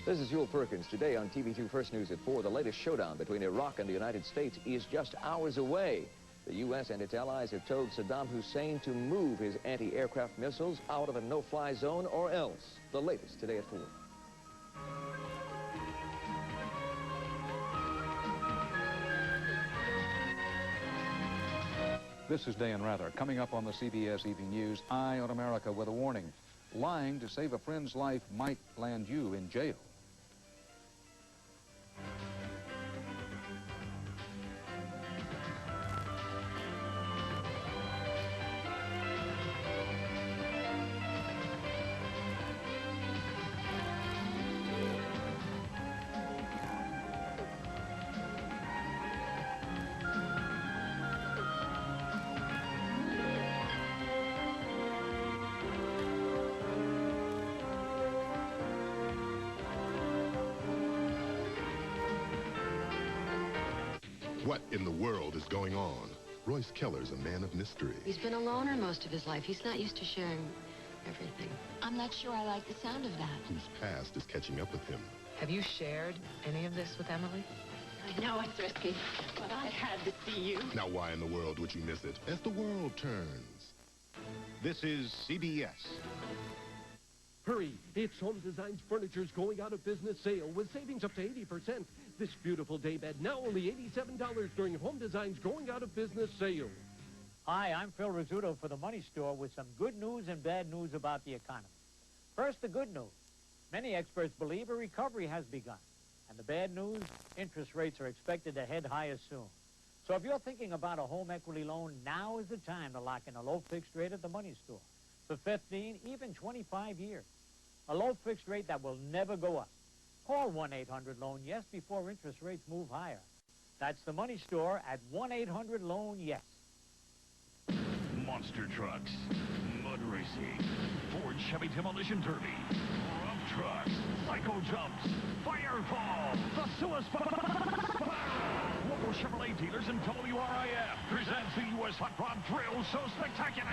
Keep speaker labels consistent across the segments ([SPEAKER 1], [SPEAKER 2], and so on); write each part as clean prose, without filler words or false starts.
[SPEAKER 1] This is Yul Perkins. Today on TV2 First News at 4, the latest showdown between Iraq and the United States is just hours away. The U.S. and its allies have told Saddam Hussein to move his anti-aircraft missiles out of a no-fly zone or else. The latest today at 4.
[SPEAKER 2] This is Dan Rather. Coming up on the CBS Evening News, Eye on America with a warning. Lying to save a friend's life might land you in jail.
[SPEAKER 3] What in the world is going on? Royce Keller's a man of mystery.
[SPEAKER 4] He's been a loner most of his life. He's not used to sharing everything. I'm not sure I like the sound of that.
[SPEAKER 3] Whose past is catching up with him.
[SPEAKER 5] Have you shared any of this with Emily?
[SPEAKER 4] I know it's risky, but I had to see you.
[SPEAKER 3] Now why in the world would you miss it? As the world turns.
[SPEAKER 6] This is CBS.
[SPEAKER 7] Hurry! It's Home Design's Furniture's going out of business sale with savings up to 80%. This beautiful daybed now only $87 during Home Design's going out of business sale.
[SPEAKER 8] Hi, I'm Phil Rizzuto for the Money Store with some good news and bad news about the economy. First, the good news. Many experts believe a recovery has begun. And the bad news, interest rates are expected to head higher soon. So if you're thinking about a home equity loan, now is the time to lock in a low fixed rate at the Money Store for 15, even 25 years. A low fixed rate that will never go up. Call 1-800-LOAN-YES before interest rates move higher. That's the Money Store at 1-800-LOAN-YES.
[SPEAKER 9] Monster trucks, mud racing, Ford Chevy Demolition Derby, rough trucks, psycho jumps, firefall, the Suicide Local Chevrolet dealers and WRIF presents the U.S. Hot Rod Thrill So Spectacular.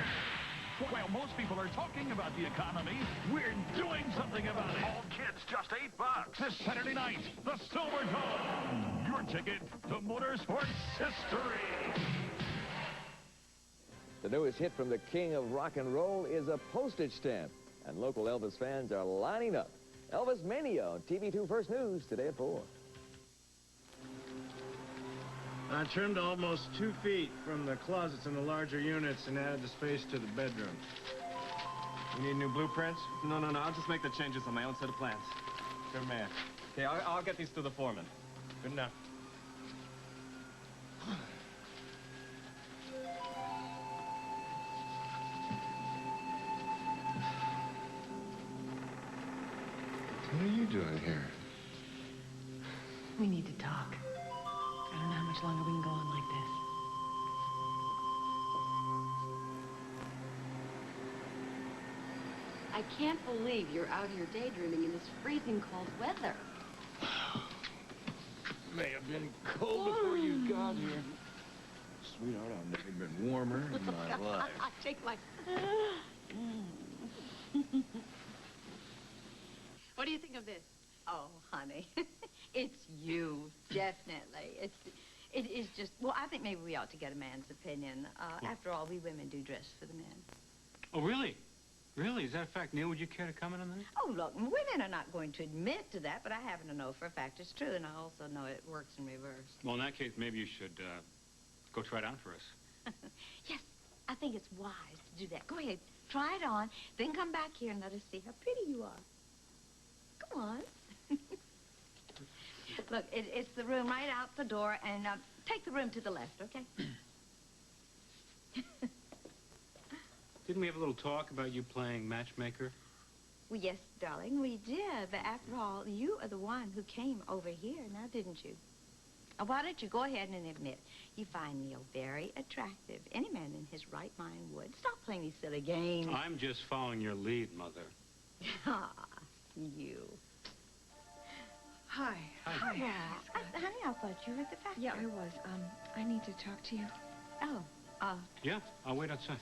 [SPEAKER 9] While most people are talking about the economy, we're doing something about it. All kids, just $8. This Saturday night, the Silver Dome. Your ticket to motorsports history.
[SPEAKER 1] The newest hit from the king of rock and roll is a postage stamp, and local Elvis fans are lining up. Elvis Mania on TV2 First News today at 4.
[SPEAKER 10] I trimmed almost 2 feet from the closets in the larger units and added the space to the bedroom. You need new blueprints?
[SPEAKER 11] No. I'll just make the changes on my own set of plans.
[SPEAKER 10] Good man.
[SPEAKER 11] Okay, I'll get these to the foreman.
[SPEAKER 10] Good enough.
[SPEAKER 3] What are you doing here?
[SPEAKER 5] We need to talk. I don't know how much longer we can go on like this.
[SPEAKER 4] I can't believe you're out here daydreaming in this freezing cold weather.
[SPEAKER 10] May have been cold before you got here. Sweetheart, I've never been warmer in my life.
[SPEAKER 4] Take my... What do you think of this? Oh, honey, it's you, definitely. It is just, well, I think maybe we ought to get a man's opinion. After all, we women do dress for the men.
[SPEAKER 11] Oh, really? Really? Is that a fact? Neil, would you care to comment on that?
[SPEAKER 4] Oh, look, women are not going to admit to that, but I happen to know for a fact it's true, and I also know it works in reverse.
[SPEAKER 11] Well, in that case, maybe you should go try it on for us.
[SPEAKER 4] Yes, I think it's wise to do that. Go ahead, try it on, then come back here and let us see how pretty you are. Come on. Look, it's the room right out the door, and take the room to the left, okay?
[SPEAKER 11] Didn't we have a little talk about you playing matchmaker?
[SPEAKER 4] Well, yes, darling, we did. But after all, you are the one who came over here, now didn't you? Why don't you go ahead and admit you find Neil very attractive. Any man in his right mind would. Stop playing these silly games.
[SPEAKER 11] I'm just following your lead, Mother.
[SPEAKER 4] Ah, you.
[SPEAKER 5] Hi.
[SPEAKER 4] Hi. Honey, I thought you were at the factory.
[SPEAKER 5] Yeah, I was. I need to talk to you.
[SPEAKER 4] Oh,
[SPEAKER 11] Yeah, I'll wait outside.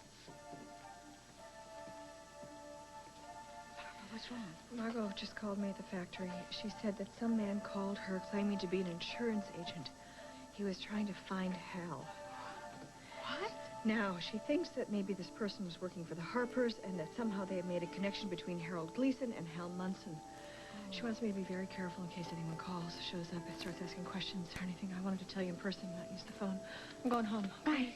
[SPEAKER 5] What
[SPEAKER 4] What's wrong?
[SPEAKER 5] Margot just called me at the factory. She said that some man called her claiming to be an insurance agent. He was trying to find Hal.
[SPEAKER 4] What?
[SPEAKER 5] Now, she thinks that maybe this person was working for the Harpers and that somehow they have made a connection between Harold Gleason and Hal Munson. She wants me to be very careful in case anyone calls, shows up, and starts asking questions or anything. I wanted to tell you in person, not use the phone. I'm going home.
[SPEAKER 4] Bye.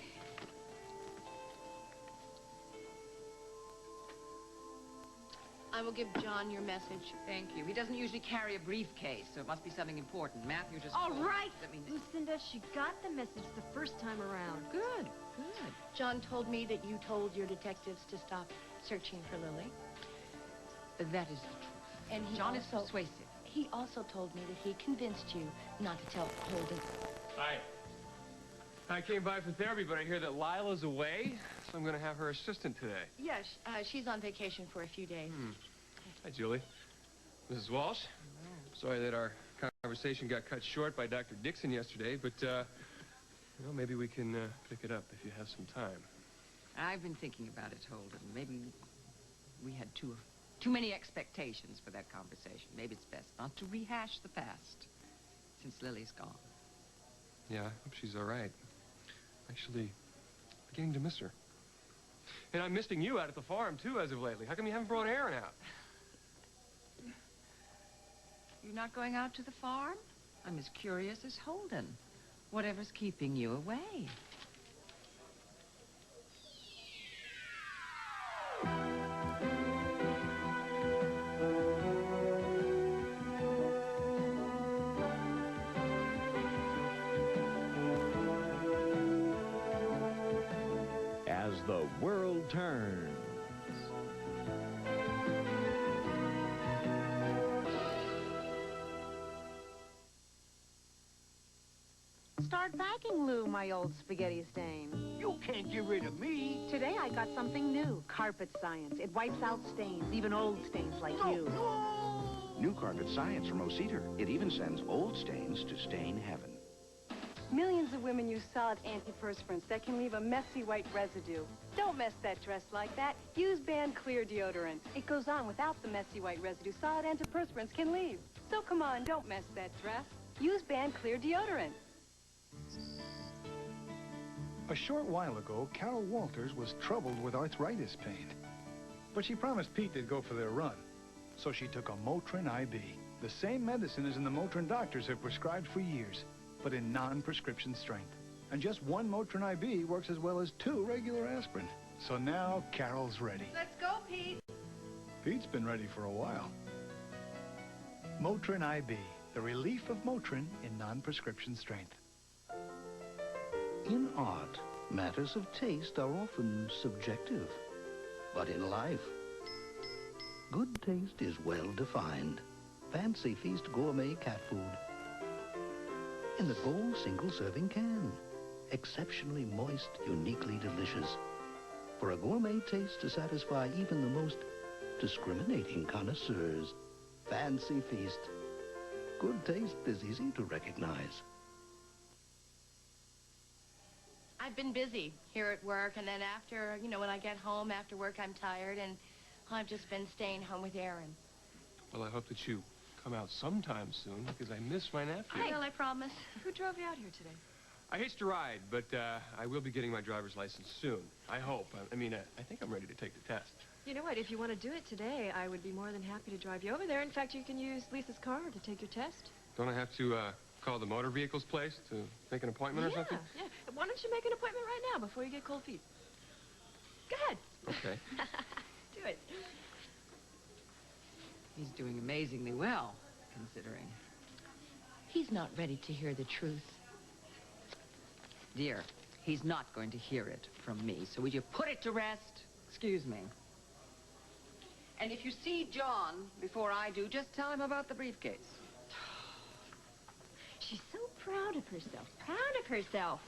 [SPEAKER 12] I will give John your message.
[SPEAKER 13] Thank you. He doesn't usually carry a briefcase, so it must be something important. Matthew just
[SPEAKER 12] All
[SPEAKER 13] called.
[SPEAKER 12] right,
[SPEAKER 13] I mean,
[SPEAKER 12] Lucinda, she got the message the first time around.
[SPEAKER 13] good, good.
[SPEAKER 12] John told me that you told your detectives to stop searching for Lily.
[SPEAKER 13] That is the truth.
[SPEAKER 12] And he
[SPEAKER 13] John is
[SPEAKER 12] also,
[SPEAKER 13] persuasive.
[SPEAKER 12] He also told me that he convinced you not to tell Holden.
[SPEAKER 14] Hi. I came by for therapy, but I hear that Lila's away, so I'm going to have her assistant today.
[SPEAKER 12] Yes, she's on vacation for a few days.
[SPEAKER 14] Hi, Julie. Mrs. Walsh. Sorry that our conversation got cut short by Dr. Dixon yesterday, but, well, maybe we can pick it up if you have some time.
[SPEAKER 13] I've been thinking about it, Holden. Maybe we had too many expectations for that conversation. Maybe it's best not to rehash the past, since Lily's gone.
[SPEAKER 14] Yeah, I hope she's all right. Actually, beginning to miss her. And I'm missing you out at the farm, too, as of lately. How come you haven't brought Aaron out?
[SPEAKER 13] You're not going out to the farm? I'm as curious as Holden. Whatever's keeping you away.
[SPEAKER 15] As the world turns.
[SPEAKER 16] Start packing, Lou, my old spaghetti stain.
[SPEAKER 9] You can't get rid of me.
[SPEAKER 16] Today I got something new. Carpet Science. It wipes out stains, even old stains like you.
[SPEAKER 17] New Carpet Science from O'Cedar. It even sends old stains to stain heaven.
[SPEAKER 18] Millions of women use solid antiperspirants that can leave a messy white residue. Don't mess that dress like that. Use Band Clear deodorant. It goes on without the messy white residue solid antiperspirants can leave. So come on, don't mess that dress. Use Band Clear deodorant.
[SPEAKER 19] A short while ago, Carol Walters was troubled with arthritis pain. But she promised Pete they'd go for their run. So she took a Motrin IB, the same medicine as in the Motrin doctors have prescribed for years, but in non-prescription strength. And just one Motrin IB works as well as 2 regular aspirin. So now Carol's ready.
[SPEAKER 12] Let's go, Pete.
[SPEAKER 19] Pete's been ready for a while. Motrin IB, the relief of Motrin in non-prescription strength.
[SPEAKER 17] In art, matters of taste are often subjective. But in life, good taste is well defined. Fancy Feast gourmet cat food. In the gold single-serving can. Exceptionally moist, uniquely delicious. For a gourmet taste to satisfy even the most discriminating connoisseurs. Fancy Feast. Good taste is easy to recognize.
[SPEAKER 12] I've been busy here at work, and then after, you know, when I get home after work, I'm tired, and I've just been staying home with Aaron.
[SPEAKER 14] Well, I hope that you come out sometime soon, because I miss my nephew.
[SPEAKER 12] I will, I promise.
[SPEAKER 18] Who drove you out here today?
[SPEAKER 14] I hitched a ride, but I will be getting my driver's license soon. I hope. I think I'm ready to take the test.
[SPEAKER 18] You know what, if you want to do it today, I would be more than happy to drive you over there. In fact, you can use Lisa's car to take your test.
[SPEAKER 14] Don't I have to call the motor vehicles place to make an appointment or something?
[SPEAKER 18] Yeah. Why don't you make an appointment right now before you get cold feet? Go ahead.
[SPEAKER 14] Okay.
[SPEAKER 18] Do it.
[SPEAKER 13] He's doing amazingly well, considering.
[SPEAKER 12] He's not ready to hear the truth.
[SPEAKER 13] Dear, he's not going to hear it from me, so would you put it to rest? Excuse me. And if you see John before I do, just tell him about the briefcase.
[SPEAKER 18] She's so proud of herself. Proud of herself.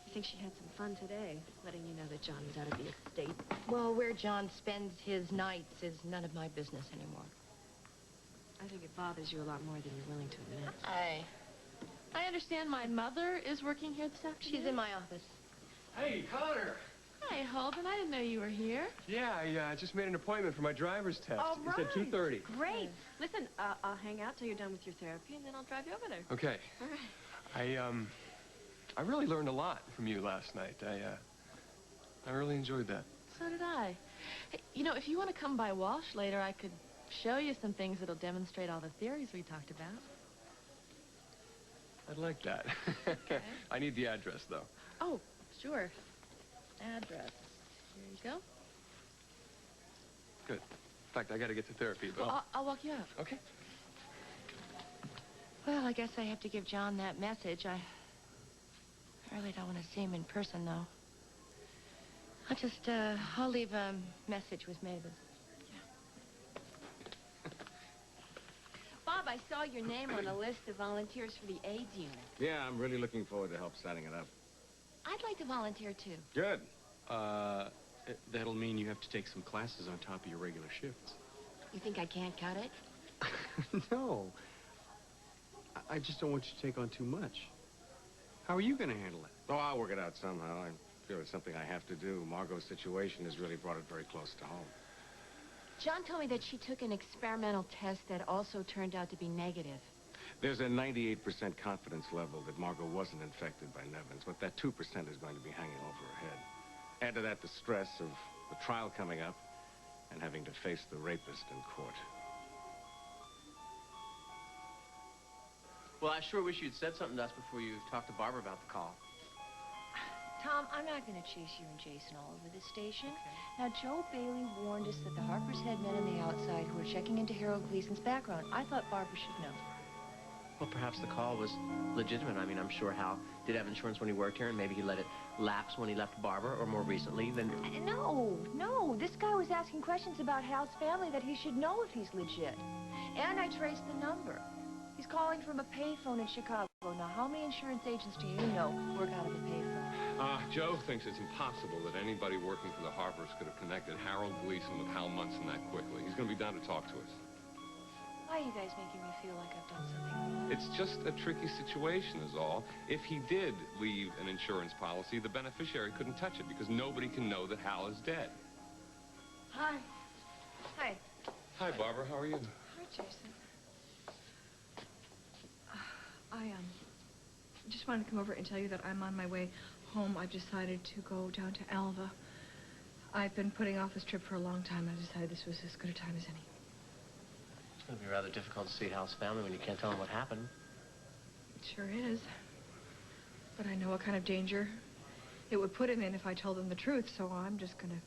[SPEAKER 18] I think she had some fun today, letting you know that John was out of the estate.
[SPEAKER 12] Well, where John spends his nights is none of my business anymore.
[SPEAKER 18] I think it bothers you a lot more than you're willing to admit.
[SPEAKER 12] I understand my mother is working here this afternoon. She's in my office.
[SPEAKER 14] Hey, Connor.
[SPEAKER 12] Hi, Holden. I didn't know you were here.
[SPEAKER 14] Yeah, I just made an appointment for my driver's test.
[SPEAKER 18] All
[SPEAKER 14] It said
[SPEAKER 18] right.
[SPEAKER 14] 2:30.
[SPEAKER 18] Great. Listen, I'll hang out till you're done with your therapy, and then I'll drive you over there.
[SPEAKER 14] Okay.
[SPEAKER 18] All right.
[SPEAKER 14] I really learned a lot from you last night. I really enjoyed that.
[SPEAKER 12] So did I. Hey, you know, if you want to come by Walsh later, I could show you some things that'll demonstrate all the theories we talked about.
[SPEAKER 14] I'd like that.
[SPEAKER 12] Okay.
[SPEAKER 14] I need the address, though.
[SPEAKER 12] Oh, sure. Address. Here you go.
[SPEAKER 14] Good. In fact, I got to get to therapy, but
[SPEAKER 12] Well, I'll walk you out.
[SPEAKER 14] Okay.
[SPEAKER 12] Well, I guess I have to give John that message. I really don't want to see him in person, though. I'll leave a message with Mavis.
[SPEAKER 18] Bob, I saw your name on a list of volunteers for the AIDS unit.
[SPEAKER 10] Yeah, I'm really looking forward to help setting it up.
[SPEAKER 12] I'd like to volunteer, too.
[SPEAKER 10] Good.
[SPEAKER 11] That'll mean you have to take some classes on top of your regular shifts.
[SPEAKER 12] You think I can't cut it?
[SPEAKER 11] No. I just don't want you to take on too much. How are you going to handle it?
[SPEAKER 10] Oh, I'll work it out somehow. I feel it's something I have to do. Margot's situation has really brought it very close to home.
[SPEAKER 12] John told me that she took an experimental test that also turned out to be negative.
[SPEAKER 10] There's a 98% confidence level that Margot wasn't infected by Nevins, but that 2% is going to be hanging over her head. Add to that the stress of the trial coming up and having to face the rapist in court.
[SPEAKER 20] Well, I sure wish you'd said something to us before you talked to Barbara about the call.
[SPEAKER 4] Tom, I'm not going to chase you and Jason all over the station. Now, Joe Bailey warned us that the Harpers had men on the outside who were checking into Harold Gleason's background. I thought Barbara should know.
[SPEAKER 20] Well, perhaps the call was legitimate. I mean, I'm sure Hal did have insurance when he worked here, and maybe he let it lapse when he left Barbara, or more recently than...
[SPEAKER 4] No. This guy was asking questions about Hal's family that he should know if he's legit. And I traced the number. He's calling from a payphone in Chicago. Now, how many insurance agents do you know work out of a payphone?
[SPEAKER 14] Joe thinks it's impossible that anybody working for the Harpers could have connected Harold Gleason with Hal Munson that quickly. He's going to be down to talk to us.
[SPEAKER 4] Why are you guys making me feel like I've done something wrong?
[SPEAKER 14] It's just a tricky situation is all. If he did leave an insurance policy, the beneficiary couldn't touch it because nobody can know that Hal is dead.
[SPEAKER 4] Hi. Hi.
[SPEAKER 14] Hi, Barbara. How are you?
[SPEAKER 5] Hi, Jason. I just wanted to come over and tell you that I'm on my way home. I've decided to go down to Alva. I've been putting off this trip for a long time. I decided this was as good a time as any.
[SPEAKER 20] It's going to be rather difficult to see Hal's family when you can't tell them what happened.
[SPEAKER 5] It sure is. But I know what kind of danger it would put him in if I told them the truth, so I'm just going to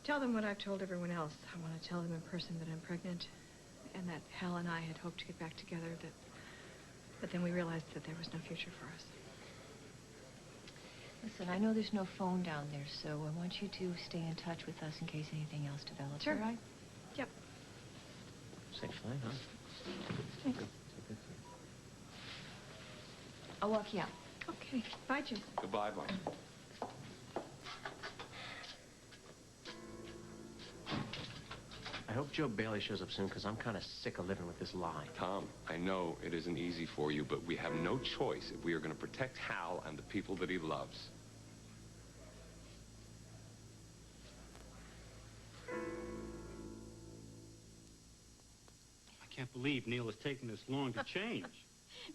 [SPEAKER 5] tell them what I've told everyone else. I want to tell them in person that I'm pregnant and that Hal and I had hoped to get back together, but then we realized that there was no future for us.
[SPEAKER 4] Listen, I know there's no phone down there, so I want you to stay in touch with us in case anything else develops.
[SPEAKER 5] Sure.
[SPEAKER 4] All right?
[SPEAKER 5] Yep.
[SPEAKER 20] Safe flight, huh?
[SPEAKER 4] Thanks. I'll walk you out.
[SPEAKER 5] Okay. Bye, Jason.
[SPEAKER 14] Goodbye, Barbara.
[SPEAKER 20] I hope Joe Bailey shows up soon, because I'm kind of sick of living with this lie.
[SPEAKER 14] Tom, I know it isn't easy for you, but we have no choice if we are going to protect Hal and the people that he loves.
[SPEAKER 11] I can't believe Neil has taken this long to change.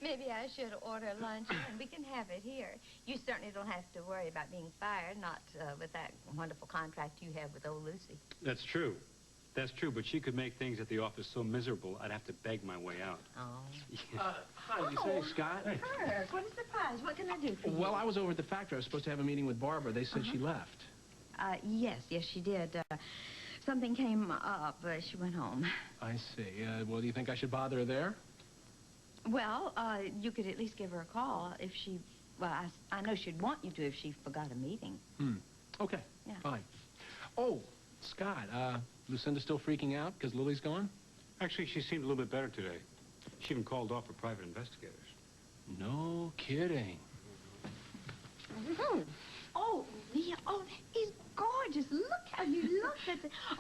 [SPEAKER 4] Maybe I should order lunch and we can have it here. You certainly don't have to worry about being fired, not with that wonderful contract you have with old Lucy.
[SPEAKER 11] That's true. That's true, but she could make things at the office so miserable, I'd have to beg my way out.
[SPEAKER 4] Oh.
[SPEAKER 11] Yeah.
[SPEAKER 21] Hi, you say, Scott?
[SPEAKER 4] Kirk, what a surprise. What can I do for you?
[SPEAKER 21] Well, I was over at the factory. I was supposed to have a meeting with Barbara. They said she left.
[SPEAKER 4] Yes, she did. Something came up. She went home.
[SPEAKER 21] I see. Well, do you think I should bother her there?
[SPEAKER 4] Well, you could at least give her a call if she... Well, I know she'd want you to if she forgot a meeting.
[SPEAKER 21] Okay.
[SPEAKER 4] Yeah.
[SPEAKER 21] Fine. Oh, Scott, Lucinda's still freaking out because Lily's gone?
[SPEAKER 11] Actually, she seemed a little bit better today. She even called off her private investigators.
[SPEAKER 21] No kidding.
[SPEAKER 4] Oh, Neil. Oh, he's gorgeous. Look how you look.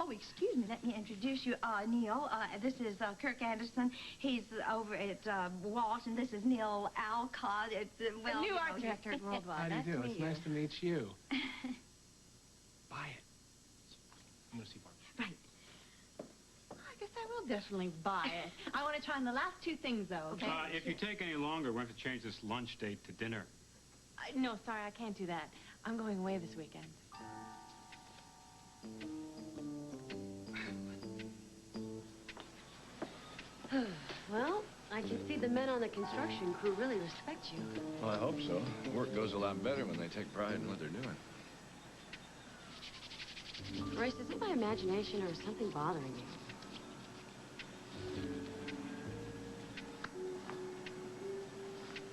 [SPEAKER 4] Oh, excuse me. Let me introduce you, Neil. This is Kirk Anderson. He's over at Walsh, and this is Neil Alcott. It's, well,
[SPEAKER 18] The new art director at Worldwide.
[SPEAKER 21] How do you do? It's nice to meet you. Lucy for me.
[SPEAKER 16] Right. I guess I will definitely buy it. I want to try on the last two things, though, okay?
[SPEAKER 6] If you take any longer, we're going to have to change this lunch date to dinner.
[SPEAKER 16] No, sorry, I can't do that. I'm going away this weekend.
[SPEAKER 2] Well, I can see the men on the construction crew really respect you.
[SPEAKER 22] Well, I hope so. Work goes a lot better when they take pride in what they're doing.
[SPEAKER 2] Royce, is it my imagination or is something bothering you?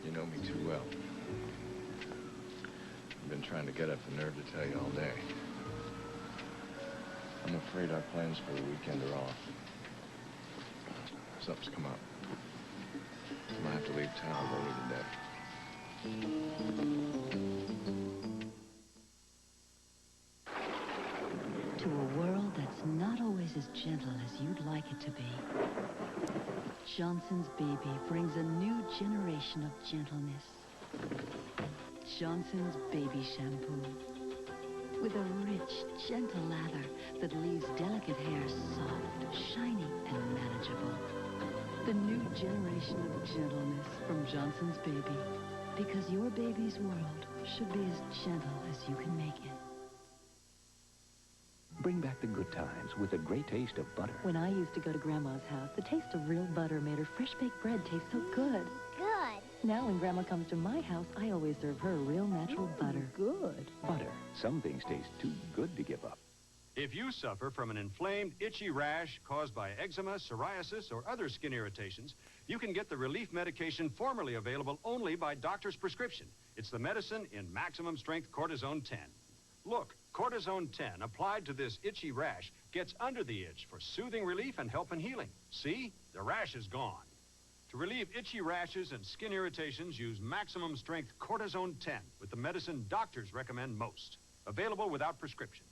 [SPEAKER 22] You know me too well. I've been trying to get up the nerve to tell you all day. I'm afraid our plans for the weekend are off. Something's come up. I might have to leave town later today.
[SPEAKER 23] To a world that's not always as gentle as you'd like it to be, Johnson's Baby brings a new generation of gentleness. Johnson's Baby Shampoo. With a rich, gentle lather that leaves delicate hair soft, shiny, and manageable. The new generation of gentleness from Johnson's Baby. Because your baby's world should be as gentle as you can make it.
[SPEAKER 24] Bring back the good times with a great taste of butter.
[SPEAKER 23] When I used to go to Grandma's house, the taste of real butter made her fresh-baked bread taste so good.
[SPEAKER 25] Good.
[SPEAKER 23] Now when Grandma comes to my house, I always serve her real natural butter.
[SPEAKER 24] Good. Butter. Some things taste too good to give up.
[SPEAKER 6] If you suffer from an inflamed, itchy rash caused by eczema, psoriasis, or other skin irritations, you can get the relief medication formerly available only by doctor's prescription. It's the medicine in maximum strength cortisone 10. Look, cortisone 10 applied to this itchy rash gets under the itch for soothing relief and help in healing. See? The rash is gone. To relieve itchy rashes and skin irritations, use maximum strength cortisone 10 with the medicine doctors recommend most. Available without prescription.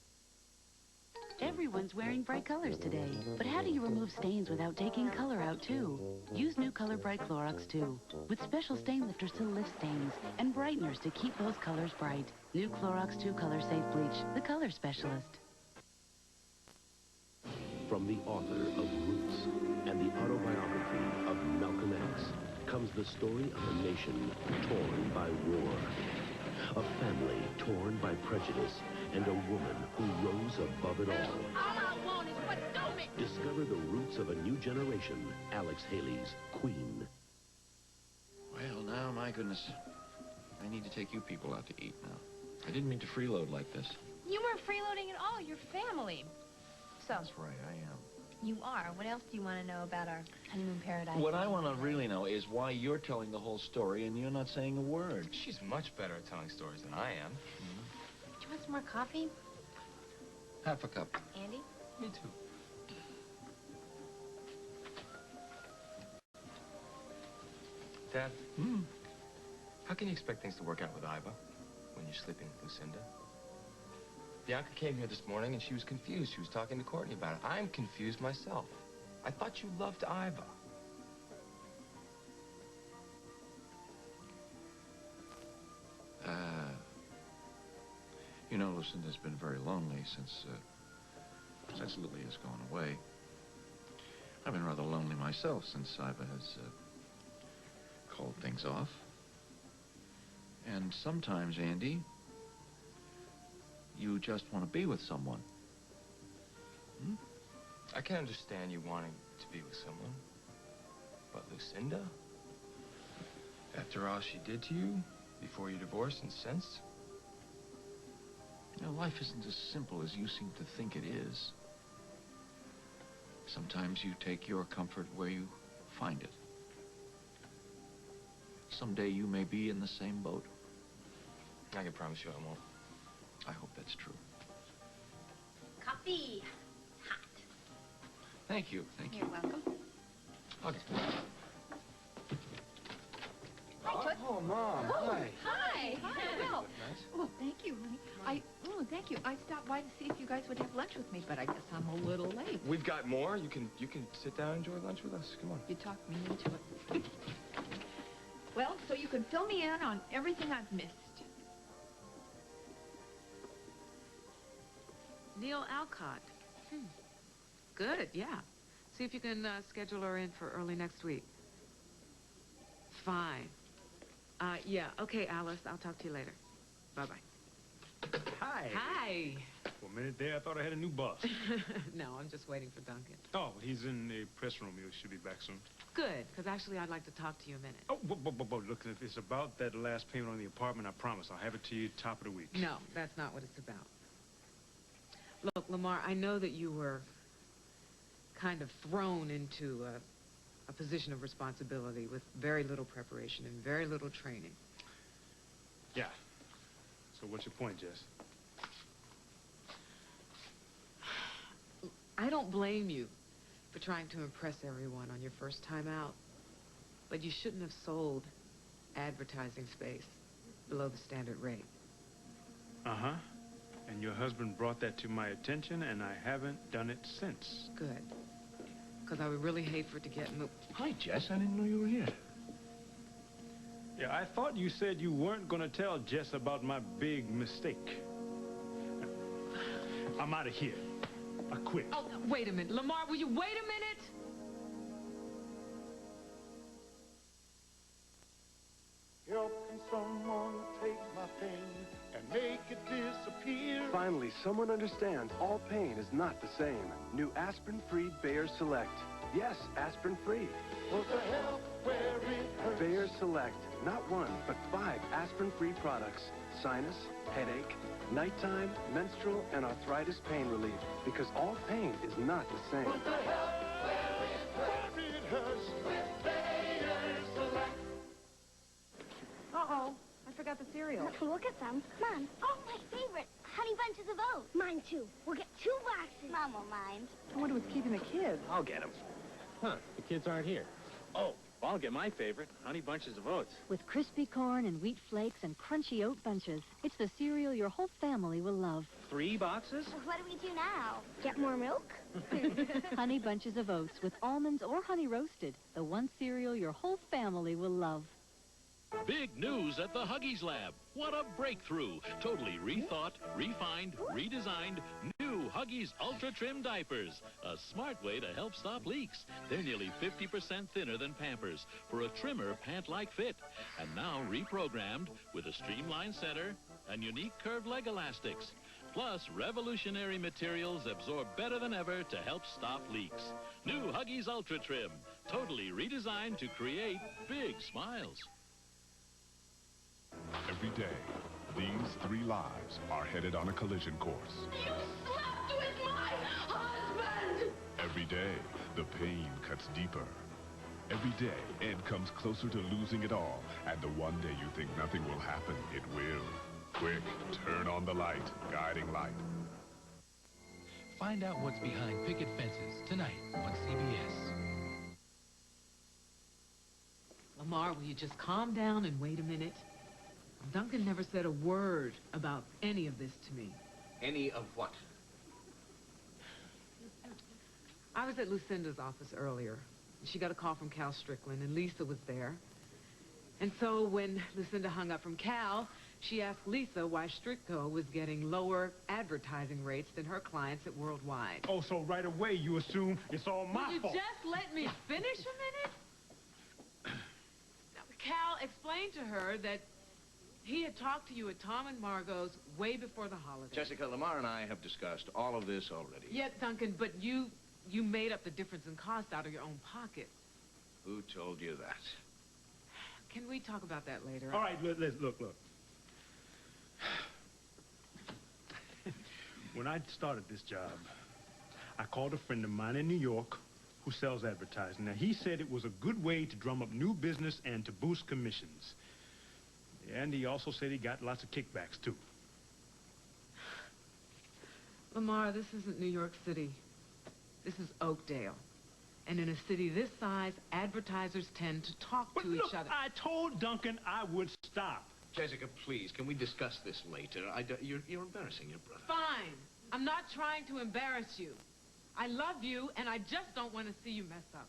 [SPEAKER 16] Everyone's wearing bright colors today. But how do you remove stains without taking color out, too? Use new Color Bright Clorox 2, with special stain lifters to lift stains and brighteners to keep those colors bright. New Clorox 2 Color Safe Bleach, the color specialist.
[SPEAKER 26] From the author of Roots and the autobiography of Malcolm X comes the story of a nation torn by war. A family torn by prejudice and a woman who rose above it all.
[SPEAKER 16] All I want is what don't it?
[SPEAKER 26] Discover the roots of a new generation. Alex Haley's Queen.
[SPEAKER 22] Well, now, my goodness. I need to take you people out to eat now. I didn't mean to freeload like this.
[SPEAKER 12] You weren't freeloading at all. You're family. So.
[SPEAKER 22] That's right, I am.
[SPEAKER 12] You are. What else do you want to know about our honeymoon paradise?
[SPEAKER 22] What I want to really know is why you're telling the whole story and you're not saying a word.
[SPEAKER 14] She's much better at telling stories than I am.
[SPEAKER 12] Do you want some more coffee?
[SPEAKER 22] Half a cup.
[SPEAKER 12] Andy?
[SPEAKER 14] Me too. Dad, how can you expect things to work out with Iva when you're sleeping with Lucinda? Bianca came here this morning and she was confused. She was talking to Courtney about it. I'm confused myself. I thought you loved Iva.
[SPEAKER 22] You know, Lucinda's been very lonely since Lily has gone away. I've been rather lonely myself since Iva has called things off. And sometimes, Andy, you just want to be with someone.
[SPEAKER 14] I can understand you wanting to be with someone. But Lucinda? After all she did to you, before your divorce and since?
[SPEAKER 22] You know, life isn't as simple as you seem to think it is. Sometimes you take your comfort where you find it. Someday you may be in the same boat.
[SPEAKER 14] I can promise you I won't.
[SPEAKER 22] I hope that's true.
[SPEAKER 12] Coffee. Hot.
[SPEAKER 22] Thank you. Thank you.
[SPEAKER 12] You're welcome.
[SPEAKER 14] Okay.
[SPEAKER 12] Hi, Toots.
[SPEAKER 14] Oh, Mom. Hi.
[SPEAKER 12] Hi.
[SPEAKER 5] Well, oh, thank you, honey. Thank you. I stopped by to see if you guys would have lunch with me, but I guess I'm a little late.
[SPEAKER 14] We've got more. You can sit down and enjoy lunch with us. Come on.
[SPEAKER 5] You talked me into it. Well, so you can fill me in on everything I've missed.
[SPEAKER 16] Neil Alcott.
[SPEAKER 1] Good, yeah. See if you can schedule her in for early next week. Fine. Yeah, okay, Alice. I'll talk to you later. Bye-bye.
[SPEAKER 3] Hi.
[SPEAKER 1] Hi.
[SPEAKER 3] For a minute there, I thought I had a new boss.
[SPEAKER 1] No, I'm just waiting for Duncan.
[SPEAKER 3] Oh, he's in the press room. He should be back soon.
[SPEAKER 1] Good, because actually I'd like to talk to you a minute.
[SPEAKER 3] Oh, look, if it's about that last payment on the apartment, I promise I'll have it to you top of the week.
[SPEAKER 1] No, that's not what it's about. Look, Lamar, I know that you were kind of thrown into a position of responsibility with very little preparation and very little training.
[SPEAKER 3] Yeah. So what's your point, Jess?
[SPEAKER 1] I don't blame you for trying to impress everyone on your first time out, but you shouldn't have sold advertising space below the standard rate.
[SPEAKER 3] Uh-huh. And your husband brought that to my attention, and I haven't done it since.
[SPEAKER 1] Good. Because I would really hate for it to get moved.
[SPEAKER 3] Hi, Jess. I didn't know you were here. Yeah, I thought you said you weren't going to tell Jess about my big mistake. I'm out of here. I quit.
[SPEAKER 1] Oh, wait a minute. Lamar, will you wait a minute?
[SPEAKER 7] Help can someone take my pain and make it disappear?
[SPEAKER 8] Finally, someone understands all pain is not the same. New aspirin-free Bayer Select. Yes, aspirin-free.
[SPEAKER 7] For the help where it hurts.
[SPEAKER 8] Bayer Select. Not one, but 5 aspirin-free products. Sinus, headache, nighttime, menstrual, and arthritis pain relief. Because all pain is not the same.
[SPEAKER 7] For the help where it hurts. With Bayer Select.
[SPEAKER 5] Uh-oh. I forgot the cereal.
[SPEAKER 15] We'll get some. Come on. Oh, my favorite. Honey Bunches of Oats. Mine, too. We'll get 2 boxes. Mom will mind.
[SPEAKER 5] I wonder what's keeping the kids.
[SPEAKER 25] I'll get them. Huh, the kids aren't here. Oh, well, I'll get my favorite, Honey Bunches of Oats.
[SPEAKER 27] With crispy corn and wheat flakes and crunchy oat bunches. It's the cereal your whole family will love.
[SPEAKER 25] 3 boxes?
[SPEAKER 15] What do we do now? Get more milk?
[SPEAKER 27] Honey Bunches of Oats with almonds or honey roasted. The one cereal your whole family will love.
[SPEAKER 28] Big news at the Huggies Lab. What a breakthrough. Totally rethought, refined, redesigned, new Huggies Ultra Trim diapers. A smart way to help stop leaks. They're nearly 50% thinner than Pampers for a trimmer pant-like fit. And now reprogrammed with a streamlined center and unique curved leg elastics. Plus, revolutionary materials absorb better than ever to help stop leaks. New Huggies Ultra Trim. Totally redesigned to create big smiles.
[SPEAKER 29] Every day, these 3 lives are headed on a collision course.
[SPEAKER 7] You slept with my husband!
[SPEAKER 29] Every day, the pain cuts deeper. Every day, Ed comes closer to losing it all, and the one day you think nothing will happen, it will. Quick, turn on the light, guiding light.
[SPEAKER 30] Find out what's behind picket fences tonight on CBS.
[SPEAKER 1] Lamar, will you just calm down and wait a minute? Duncan never said a word about any of this to me.
[SPEAKER 14] Any of what?
[SPEAKER 1] I was at Lucinda's office earlier. She got a call from Cal Strickland, and Lisa was there. And so when Lucinda hung up from Cal, she asked Lisa why Strickco was getting lower advertising rates than her clients at Worldwide.
[SPEAKER 3] Oh, so right away you assume it's all my
[SPEAKER 1] Will you
[SPEAKER 3] fault.
[SPEAKER 1] just let me finish a minute? Now, Cal explained to her that he had talked to you at Tom and Margot's way before the holidays.
[SPEAKER 14] Jessica, Lamar and I have discussed all of this already.
[SPEAKER 1] Yet, Duncan, but you made up the difference in cost out of your own pocket.
[SPEAKER 14] Who told you that?
[SPEAKER 1] Can we talk about that later?
[SPEAKER 3] All right, look. When I started this job, I called a friend of mine in New York who sells advertising. Now, he said it was a good way to drum up new business and to boost commissions. And he also said he got lots of kickbacks, too.
[SPEAKER 1] Lamar, this isn't New York City. This is Oakdale. And in a city this size, advertisers tend to talk to each other.
[SPEAKER 3] I told Duncan I would stop.
[SPEAKER 14] Jessica, please, can we discuss this later? You're embarrassing your brother.
[SPEAKER 1] Fine. I'm not trying to embarrass you. I love you, and I just don't want to see you mess up.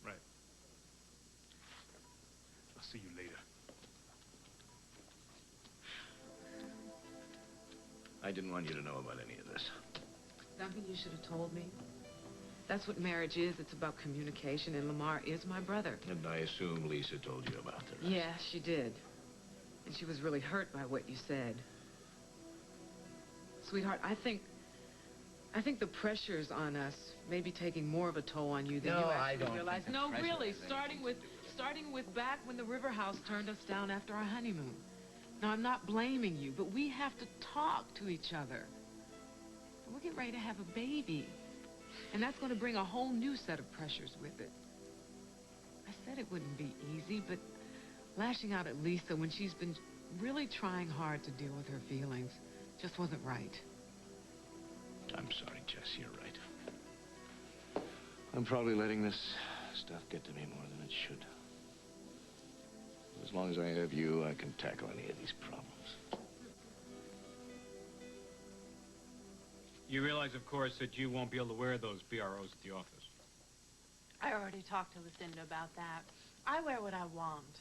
[SPEAKER 3] Right. I'll see you later.
[SPEAKER 14] I didn't want you to know about any of this.
[SPEAKER 1] Something you should have told me. That's what marriage is. It's about communication, and Lamar is my brother.
[SPEAKER 4] And I assume Lisa told you about the rest.
[SPEAKER 1] Yeah, she did. And she was really hurt by what you said. Sweetheart, I think the pressure's on us may be taking more of a toll on you than you actually realize. No, really, starting with back when the river house turned us down after our honeymoon. Now, I'm not blaming you, but we have to talk to each other. We're getting ready to have a baby. And that's going to bring a whole new set of pressures with it. I said it wouldn't be easy, but lashing out at Lisa when she's been really trying hard to deal with her feelings just wasn't right.
[SPEAKER 4] I'm sorry, Jess, you're right. I'm probably letting this stuff get to me more than it should. As long as I have you, I can tackle any of these problems.
[SPEAKER 25] You realize, of course, that you won't be able to wear those BROs at the office.
[SPEAKER 12] I already talked to Lucinda about that. I wear what I want.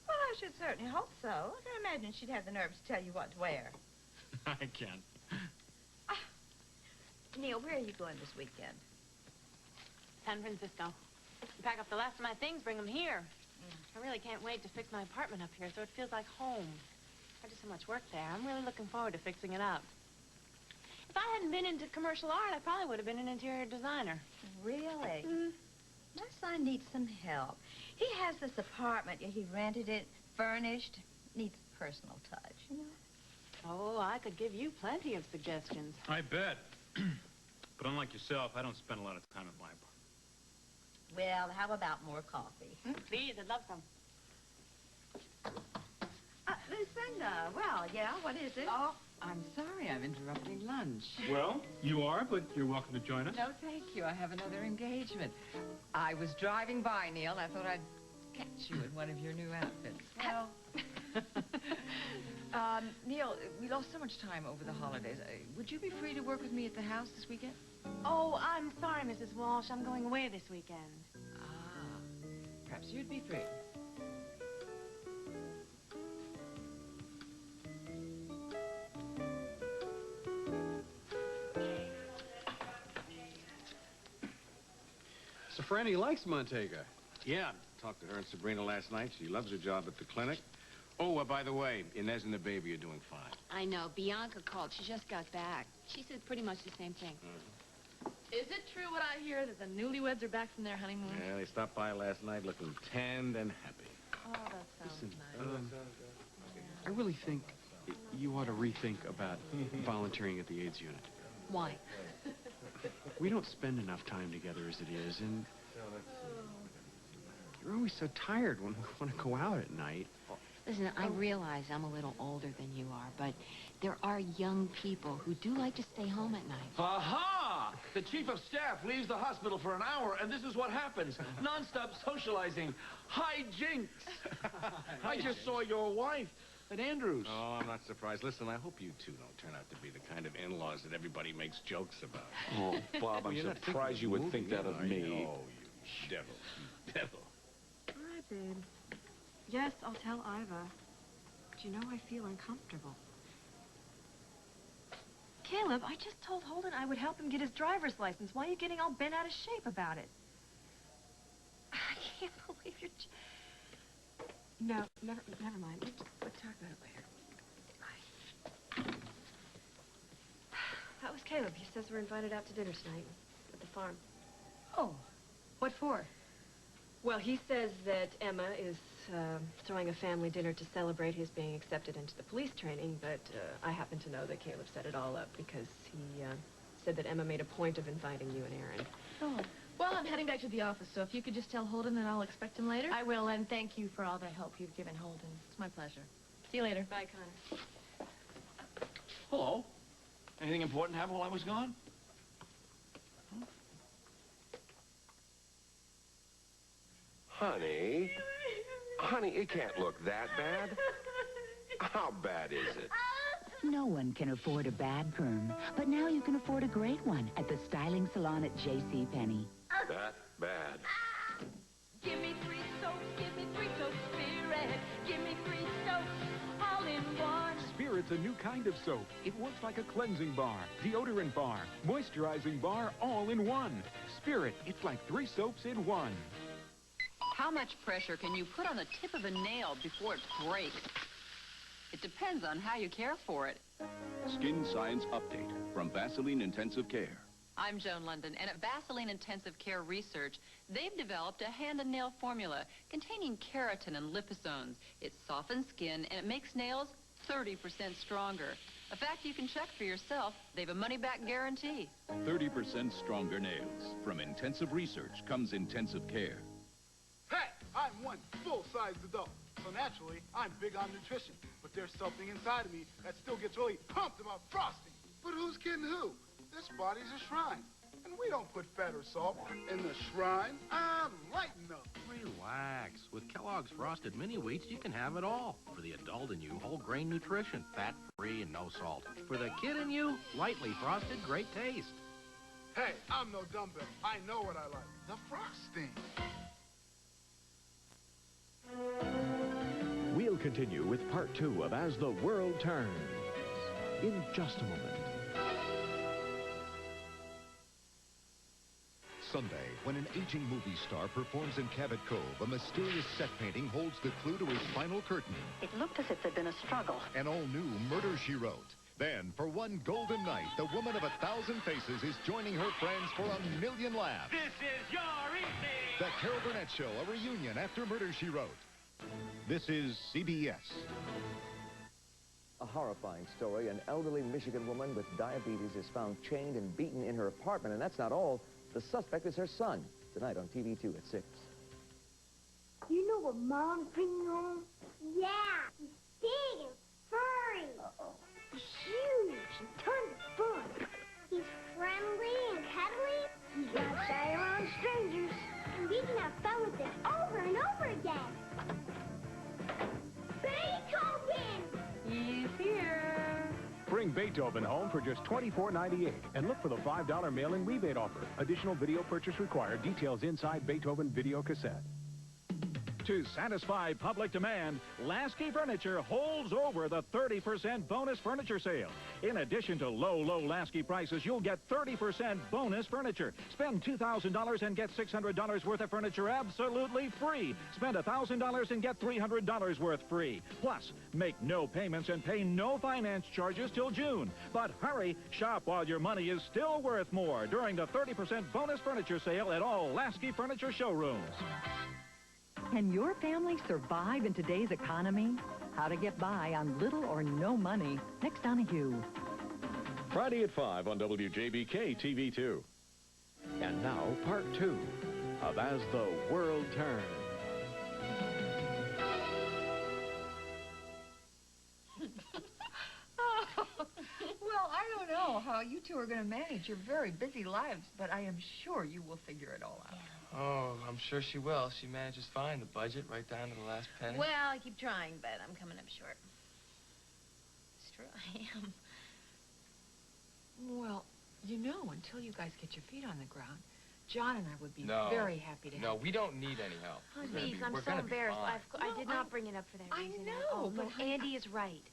[SPEAKER 9] Well, I should certainly hope so. I can imagine she'd have the nerve to tell you what to wear.
[SPEAKER 25] I can.
[SPEAKER 9] Neil, where are you going this weekend?
[SPEAKER 12] San Francisco. Pack up the last of my things, bring them here. I really can't wait to fix my apartment up here so it feels like home. I do so much work there. I'm really looking forward to fixing it up. If I hadn't been into commercial art, I probably would have been an interior designer.
[SPEAKER 9] Really? My son needs some help. He has this apartment. He rented it, furnished. Needs a personal touch, you know?
[SPEAKER 12] Oh, I could give you plenty of suggestions.
[SPEAKER 25] I bet. But unlike yourself, I don't spend a lot of time at my apartment.
[SPEAKER 9] Well, how about more coffee?
[SPEAKER 12] Please, I'd love some.
[SPEAKER 9] Lucinda, well, yeah, what is it?
[SPEAKER 10] Oh, I'm sorry I'm interrupting lunch.
[SPEAKER 25] Well, you are, but you're welcome to join us.
[SPEAKER 10] No, thank you. I have another engagement. I was driving by, Neil, and I thought I'd catch you in one of your new outfits.
[SPEAKER 12] Well...
[SPEAKER 10] Neil, we lost so much time over the holidays. Would you be free to work with me at the house this weekend?
[SPEAKER 12] Oh, I'm sorry, Mrs. Walsh. I'm going away this weekend.
[SPEAKER 10] Ah, perhaps you'd be free.
[SPEAKER 6] So Franny likes Montega. Yeah, talked to her and Sabrina last night. She loves her job at the clinic. Oh, by the way, Inez and the baby are doing fine.
[SPEAKER 2] I know. Bianca called. She just got back. She said pretty much the same thing.
[SPEAKER 12] Is it true what I hear that the newlyweds are back from their honeymoon?
[SPEAKER 6] Yeah, they stopped by last night looking tanned and happy.
[SPEAKER 12] Oh, that sounds nice.
[SPEAKER 6] I really think you ought to rethink about volunteering at the AIDS unit.
[SPEAKER 2] Why?
[SPEAKER 6] We don't spend enough time together as it is, and you're always so tired when we want to go out at night.
[SPEAKER 2] Listen, I realize I'm a little older than you are, but there are young people who do like to stay home at night.
[SPEAKER 11] Aha! The chief of staff leaves the hospital for an hour, and this is what happens. Non-stop socializing. Hijinks. I just saw your wife at Andrews.
[SPEAKER 6] Oh, I'm not surprised. Listen, I hope you two don't turn out to be the kind of in-laws that everybody makes jokes about.
[SPEAKER 11] Oh, Bob, I'm surprised you would think that of me.
[SPEAKER 6] Oh, you devil. You devil.
[SPEAKER 5] All right, babe. Yes, I'll tell Iva. But you know I feel uncomfortable. Caleb, I just told Holden I would help him get his driver's license. Why are you getting all bent out of shape about it? I can't believe you're... No, never mind. We'll talk about it later. Bye. That was Caleb. He says we're invited out to dinner tonight at the farm.
[SPEAKER 12] Oh, what for?
[SPEAKER 5] Well, he says that Emma is throwing a family dinner to celebrate his being accepted into the police training, but I happen to know that Caleb set it all up because he said that Emma made a point of inviting you and Aaron.
[SPEAKER 12] Oh. Well, I'm heading back to the office, so if you could just tell Holden that I'll expect him later. I will, and thank you for all the help you've given Holden. It's my pleasure. See you later.
[SPEAKER 5] Bye, Connor.
[SPEAKER 11] Hello. Anything important happen while I was gone?
[SPEAKER 13] Honey, it can't look that bad. How bad is it?
[SPEAKER 16] No one can afford a bad perm, but now you can afford a great one at the styling salon at JCPenney.
[SPEAKER 13] That bad.
[SPEAKER 15] Give me 3 soaps, give me 3 soaps, Spirit. Give me 3 soaps, all in one.
[SPEAKER 17] Spirit
[SPEAKER 8] It's a new kind of soap. It works like a cleansing bar, deodorant bar, moisturizing bar, all in one. Spirit, it's like 3 soaps in one.
[SPEAKER 17] How much pressure can you put on the tip of a nail before it breaks? It depends on how you care for it.
[SPEAKER 18] Skin Science Update from Vaseline Intensive Care.
[SPEAKER 17] I'm Joan London, and at Vaseline Intensive Care Research, they've developed a hand and nail formula containing keratin and liposomes. It softens skin, and it makes nails 30% stronger. A fact you can check for yourself. They've a money-back guarantee.
[SPEAKER 18] 30% stronger nails. From Intensive Research comes Intensive Care.
[SPEAKER 7] Hey, I'm one full-sized adult, so naturally, I'm big on nutrition. But there's something inside of me that still gets really pumped about frosting. But who's kidding who? This body's a shrine, and we don't put fat or salt in the shrine. I'm lighten up.
[SPEAKER 19] Relax. With Kellogg's Frosted Mini Wheats, you can have it all. For the adult in you, whole grain nutrition, fat-free and no salt. For the kid in you, lightly frosted, great taste.
[SPEAKER 7] Hey, I'm no dumbbell. I know what I like. The frosting.
[SPEAKER 20] We'll continue with part 2 of As the World Turns in just a moment.
[SPEAKER 21] Sunday, when an aging movie star performs in Cabot Cove, a mysterious set painting holds the clue to his final curtain.
[SPEAKER 20] It looked as if there'd been a struggle.
[SPEAKER 21] An all-new Murder, She Wrote. Then, for one golden night, the woman of 1,000 faces is joining her friends for 1,000,000 laughs.
[SPEAKER 22] This is your evening!
[SPEAKER 21] The Carol Burnett Show, a reunion after Murder, She Wrote. This is CBS.
[SPEAKER 23] A horrifying story. An elderly Michigan woman with diabetes is found chained and beaten in her apartment, and that's not all. The suspect is her son. Tonight on TV2 at 6.
[SPEAKER 15] You know what Mom's bringing home? Yeah, he's big and furry. He's huge and tons of fun. He's friendly and cuddly. He's not shy around strangers. And we can have fun with him over and over again. Beethoven!
[SPEAKER 22] He's here.
[SPEAKER 8] Bring Beethoven home for just $24.98 and look for the $5 mail-in rebate offer. Additional video purchase required. Details inside Beethoven video cassette. To satisfy public demand, Lasky Furniture holds over the 30% bonus furniture sale. In addition to low Lasky prices, you'll get 30% bonus furniture. Spend $2,000 and get $600 worth of furniture absolutely free. Spend $1,000 and get $300 worth free. Plus, make no payments and pay no finance charges till June. But hurry, shop while your money is still worth more during the 30% bonus furniture sale at all Lasky Furniture showrooms.
[SPEAKER 27] Can your family survive in today's economy? How to get by on little or no money. Next on Hugh.
[SPEAKER 20] Friday at 5 on WJBK TV2. And now, part 2 of As the World Turns.
[SPEAKER 24] Well, I don't know how you two are going to manage your very busy lives, but I am sure you will figure it all out.
[SPEAKER 14] Oh, I'm sure she will. She manages fine. The budget right down to the last penny.
[SPEAKER 12] Well, I keep trying, but I'm coming up short. It's true, I am.
[SPEAKER 24] Well, you know, until you guys get your feet on the ground, John and I would be
[SPEAKER 14] No.
[SPEAKER 24] very happy to
[SPEAKER 14] No,
[SPEAKER 24] help.
[SPEAKER 14] we don't need any help.
[SPEAKER 12] Oh,
[SPEAKER 14] We're gonna
[SPEAKER 12] geez,
[SPEAKER 14] be-
[SPEAKER 12] I'm
[SPEAKER 14] we're
[SPEAKER 12] so
[SPEAKER 14] gonna be
[SPEAKER 12] embarrassed.
[SPEAKER 14] fine.
[SPEAKER 12] I did not bring it up for that
[SPEAKER 24] I
[SPEAKER 12] reason.
[SPEAKER 24] know,
[SPEAKER 12] Oh,
[SPEAKER 24] but
[SPEAKER 12] but Andy is right.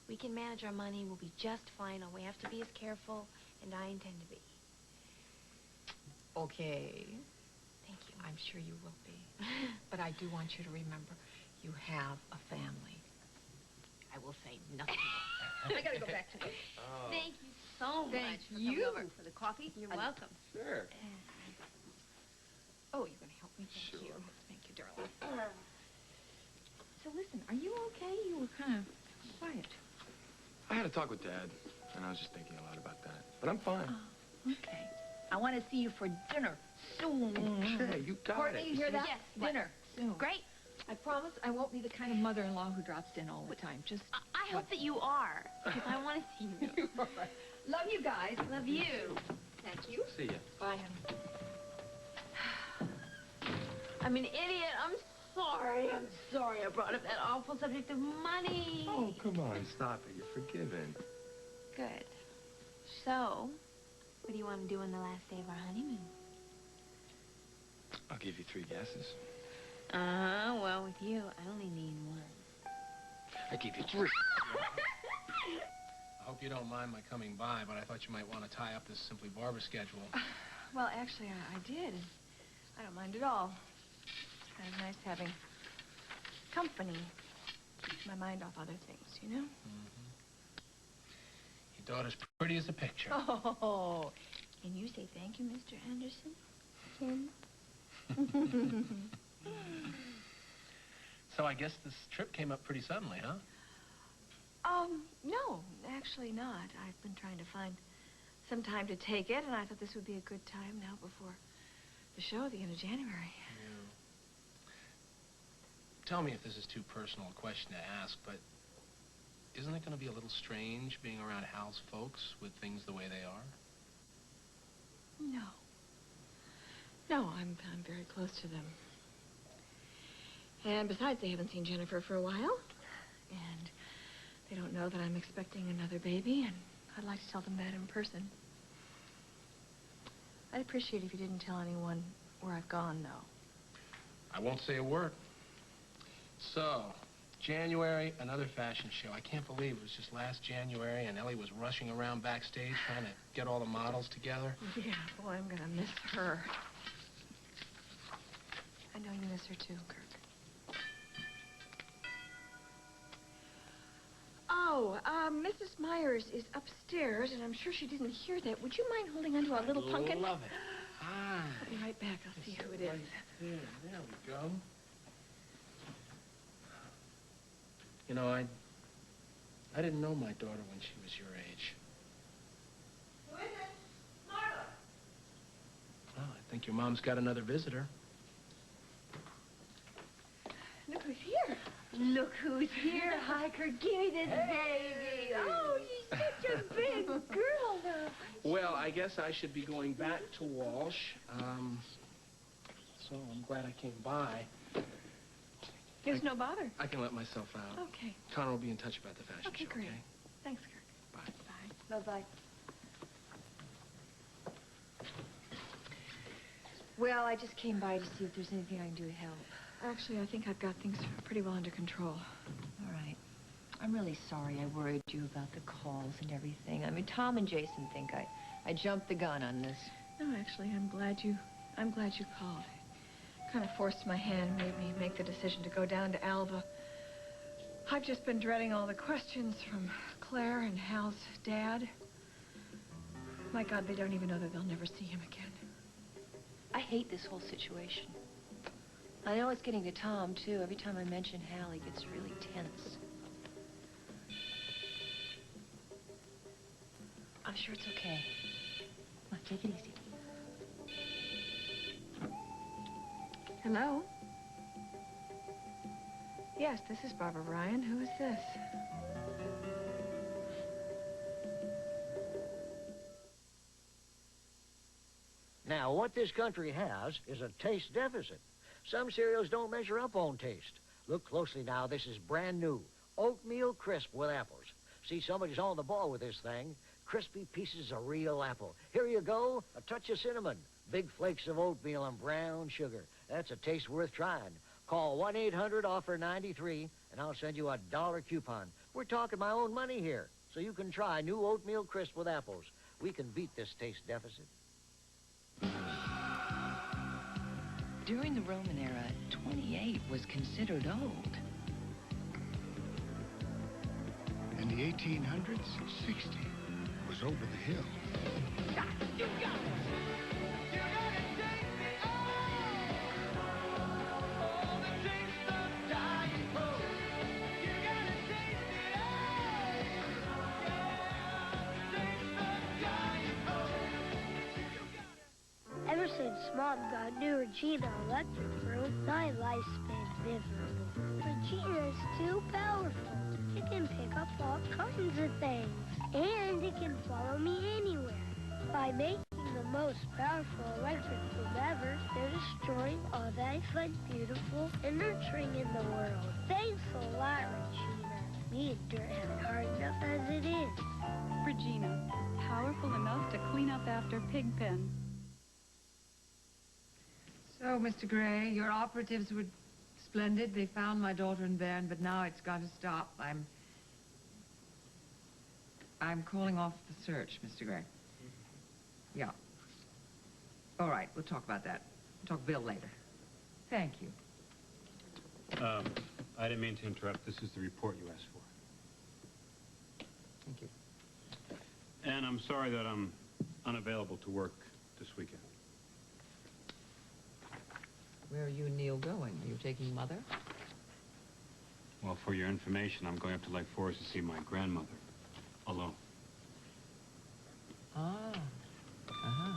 [SPEAKER 12] We can manage our money. We'll be just fine. All we have to be is careful, and I intend to be.
[SPEAKER 24] Okay.
[SPEAKER 12] Thank you.
[SPEAKER 24] I'm sure you will be. But I do want you to remember, you have a family. I will say nothing. I gotta go back to work.
[SPEAKER 14] Oh.
[SPEAKER 12] Thank you so much
[SPEAKER 24] Thank
[SPEAKER 12] for coming
[SPEAKER 24] you.
[SPEAKER 12] over for the coffee. You're welcome.
[SPEAKER 14] Sure.
[SPEAKER 24] Oh, you're gonna help me? Thank you. Thank you, darling. So listen, are you okay? You were kind of quiet.
[SPEAKER 14] I had a talk with Dad, and I was just thinking a lot about that. But I'm fine.
[SPEAKER 24] Okay. I want to see you for dinner soon.
[SPEAKER 14] Okay, you got
[SPEAKER 24] Courtney,
[SPEAKER 14] it.
[SPEAKER 24] you hear that?
[SPEAKER 12] Yes,
[SPEAKER 24] Dinner soon.
[SPEAKER 12] Great.
[SPEAKER 24] I promise I won't be the kind of mother-in-law who drops in all the time. Just
[SPEAKER 12] I hope that you are, because I want to see you.
[SPEAKER 24] love you guys.
[SPEAKER 12] Love you. Thank you.
[SPEAKER 14] See ya.
[SPEAKER 24] Bye, honey.
[SPEAKER 12] I'm an idiot. I'm sorry. I'm sorry I brought up that awful subject of money.
[SPEAKER 14] Oh, come on, stop it. You're forgiven.
[SPEAKER 12] Good. So, what do you want to do on the last day of our honeymoon?
[SPEAKER 14] I'll give you 3 guesses.
[SPEAKER 12] Well, with you, I only need one.
[SPEAKER 14] I give you 3.
[SPEAKER 19] hope you don't mind my coming by, but I thought you might want to tie up this Simply Barber schedule.
[SPEAKER 5] Well, actually, I did. And I don't mind at all. It's kind of nice having company. Keeps my mind off other things, you know?
[SPEAKER 19] Mm-hmm. Your daughter's pretty as a picture.
[SPEAKER 5] Oh, can you say thank you, Mr. Anderson? Ken?
[SPEAKER 19] So I guess this trip came up pretty suddenly, huh?
[SPEAKER 5] No, actually not. I've been trying to find some time to take it, and I thought this would be a good time now before the show at the end of January.
[SPEAKER 19] Yeah. Tell me if this is too personal a question to ask, but isn't it going to be a little strange being around Hal's folks with things the way they are?
[SPEAKER 5] No. No, I'm very close to them. And besides, they haven't seen Jennifer for a while. And they don't know that I'm expecting another baby, and I'd like to tell them that in person. I'd appreciate it if you didn't tell anyone where I've gone, though.
[SPEAKER 19] I won't say a word. So, January, another fashion show. I can't believe it was just last January and Ellie was rushing around backstage trying to get all the models together.
[SPEAKER 5] Yeah, boy, I'm gonna miss her. I know you miss her too, Kirk. Oh, Mrs. Myers is upstairs, and I'm sure she didn't hear that. Would you mind holding onto our little pumpkin?
[SPEAKER 19] Love it. Hi.
[SPEAKER 5] I'll be right back. I'll see who it is.
[SPEAKER 19] Right there we go. You know, I didn't know my daughter when she was your age.
[SPEAKER 15] Who is it? Marla.
[SPEAKER 19] Well, I think your mom's got another visitor.
[SPEAKER 5] Look who's here.
[SPEAKER 1] Look who's here. Hi, Kirk. Give me this baby. Oh, she's such a big girl now.
[SPEAKER 19] Well, I guess I should be going back to Walsh. So I'm glad I came by.
[SPEAKER 5] It's no bother.
[SPEAKER 19] I can let myself out.
[SPEAKER 5] Okay.
[SPEAKER 19] Connor will be in touch about the fashion
[SPEAKER 5] Okay,
[SPEAKER 19] show,
[SPEAKER 5] great.
[SPEAKER 19] okay?
[SPEAKER 5] Thanks, Kirk.
[SPEAKER 19] Bye.
[SPEAKER 5] Bye.
[SPEAKER 1] Bye-bye.
[SPEAKER 5] Well, I just came by to see if there's anything I can do to help. Actually, I think I've got things pretty well under control.
[SPEAKER 1] All right. I'm really sorry I worried you about the calls and everything. I mean, Tom and Jason think I jumped the gun on this.
[SPEAKER 5] No, actually, I'm glad you called. Kind of forced my hand, made me make the decision to go down to Alva. I've just been dreading all the questions from Claire and Hal's dad. My God, they don't even know that they'll never see him again.
[SPEAKER 1] I hate this whole situation. I know it's getting to Tom, too. Every time I mention Hal, he gets really tense. I'm sure it's okay. Come on, take it easy.
[SPEAKER 5] Hello? Yes, this is Barbara Ryan. Who is this?
[SPEAKER 3] Now, what this country has is a taste deficit. Some cereals don't measure up on taste. Look closely now. This is brand new. Oatmeal crisp with apples. See, somebody's on the ball with this thing. Crispy pieces of real apple. Here you go. A touch of cinnamon. Big flakes of oatmeal and brown sugar. That's a taste worth trying. Call 1-800-OFFER-93, and I'll send you a $1 coupon. We're talking my own money here, so you can try new oatmeal crisp with apples. We can beat this taste deficit.
[SPEAKER 1] During the Roman era, 28 was considered old.
[SPEAKER 7] In the 1800s, 60 was over the hill.
[SPEAKER 15] You got it! You gotta take me oh, the taste of Diet Coke. You gotta taste it the taste of Diet Coke. Ever since Mom got new Regina electric broom, my life's been miserable. Regina is too powerful. It can pick up all kinds of things. And it can follow me anywhere. By making the most powerful electric broom ever, they're destroying all that I find beautiful and nurturing in the world. Thanks a lot, Regina. Me and Dirt have it hard enough as it is.
[SPEAKER 4] Regina, powerful enough to clean up after Pigpen.
[SPEAKER 9] So, Mr. Gray, your operatives were splendid. They found my daughter and Bairn, but now it's got to stop.
[SPEAKER 2] I'm calling off the search, Mr. Gray. Yeah. All right, we'll talk about that. We'll talk Bill later. Thank you.
[SPEAKER 6] I didn't mean to interrupt. This is the report you asked for.
[SPEAKER 2] Thank you.
[SPEAKER 6] And I'm sorry that I'm unavailable to work this weekend.
[SPEAKER 2] Where are you and Neil going? Are you taking Mother?
[SPEAKER 6] Well, for your information, I'm going up to Lake Forest to see my grandmother. Alone.
[SPEAKER 2] Ah. Uh-huh.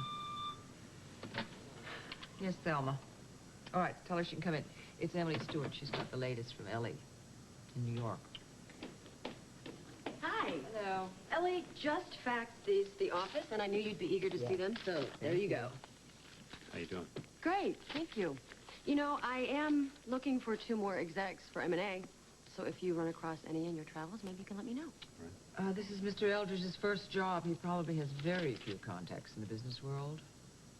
[SPEAKER 2] Yes, Thelma. All right, tell her she can come in. It's Emily Stewart. She's got the latest from Ellie in New York.
[SPEAKER 10] Hi. Hello. Ellie just faxed these to the office, and I knew you'd be eager to see them, so there you go.
[SPEAKER 6] How you doing?
[SPEAKER 10] Great, thank you. You know, I am looking for 2 more execs for M&A, so if you run across any in your travels, maybe you can let me know.
[SPEAKER 2] This is Mr. Eldridge's first job. He probably has very few contacts in the business world.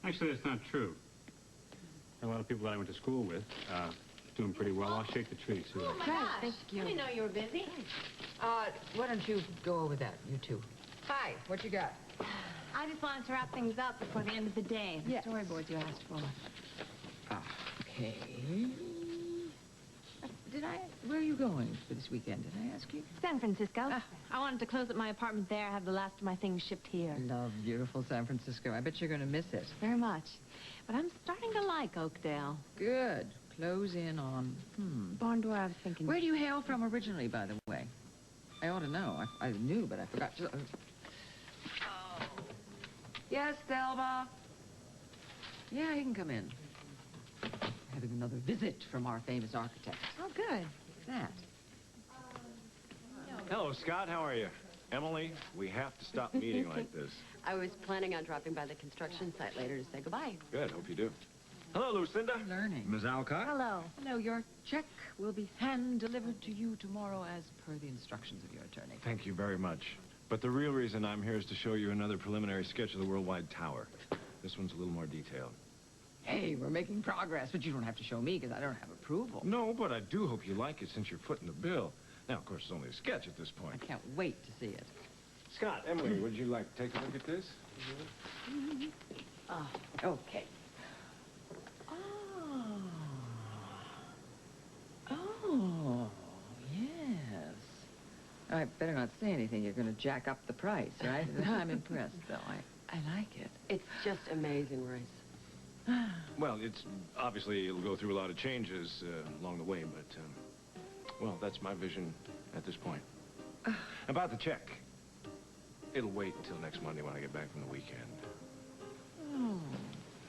[SPEAKER 6] Actually, that's not true. There are a lot of people that I went to school with. Doing pretty well. I'll shake the tree, see what I can.
[SPEAKER 10] Thank you.
[SPEAKER 12] I didn't know you were busy.
[SPEAKER 2] Why don't you go over that, you two? Hi, what you got?
[SPEAKER 12] I just wanted to wrap things up before the end of the day. The storyboard you asked for.
[SPEAKER 2] Okay. Where are you going for this weekend? Did I ask you?
[SPEAKER 12] San Francisco. I wanted to close up my apartment there, have the last of my things shipped here.
[SPEAKER 2] Love beautiful San Francisco. I bet you're going to miss it.
[SPEAKER 12] Very much. But I'm starting to like Oakdale.
[SPEAKER 2] Good. Close in on,
[SPEAKER 12] Barn door, I was thinking.
[SPEAKER 2] Where do you hail from originally, by the way? I ought to know. I knew, but I forgot to... Yes, Thelma? Yeah, he can come in. Having another visit from our famous architect.
[SPEAKER 12] Oh, good.
[SPEAKER 2] That.
[SPEAKER 11] Hello, Scott. How are you? Emily, we have to stop meeting like this.
[SPEAKER 10] I was planning on dropping by the construction site later to say goodbye.
[SPEAKER 11] Good. Hope you do. Hello, Lucinda.
[SPEAKER 2] Learning.
[SPEAKER 11] Ms. Alcott.
[SPEAKER 12] Hello.
[SPEAKER 2] Hello, your check will be hand-delivered to you tomorrow as per the instructions of your attorney.
[SPEAKER 11] Thank you very much. But the real reason I'm here is to show you another preliminary sketch of the Worldwide Tower. This one's a little more detailed.
[SPEAKER 2] Hey, we're making progress, but you don't have to show me because I don't have approval.
[SPEAKER 11] No, but I do hope you like it since you're footing the bill. Now, of course, it's only a sketch at this point.
[SPEAKER 2] I can't wait to see it.
[SPEAKER 11] Scott, Emily, would you like to take a look at this?
[SPEAKER 2] Okay. Oh, yes. I better not say anything. You're going to jack up the price, right? I'm impressed, though. I like it.
[SPEAKER 10] It's just amazing, Royce.
[SPEAKER 11] Well, it's obviously it'll go through a lot of changes along the way, but, well, that's my vision at this point. About the check, it'll wait until next Monday when I get back from the weekend.
[SPEAKER 2] Oh,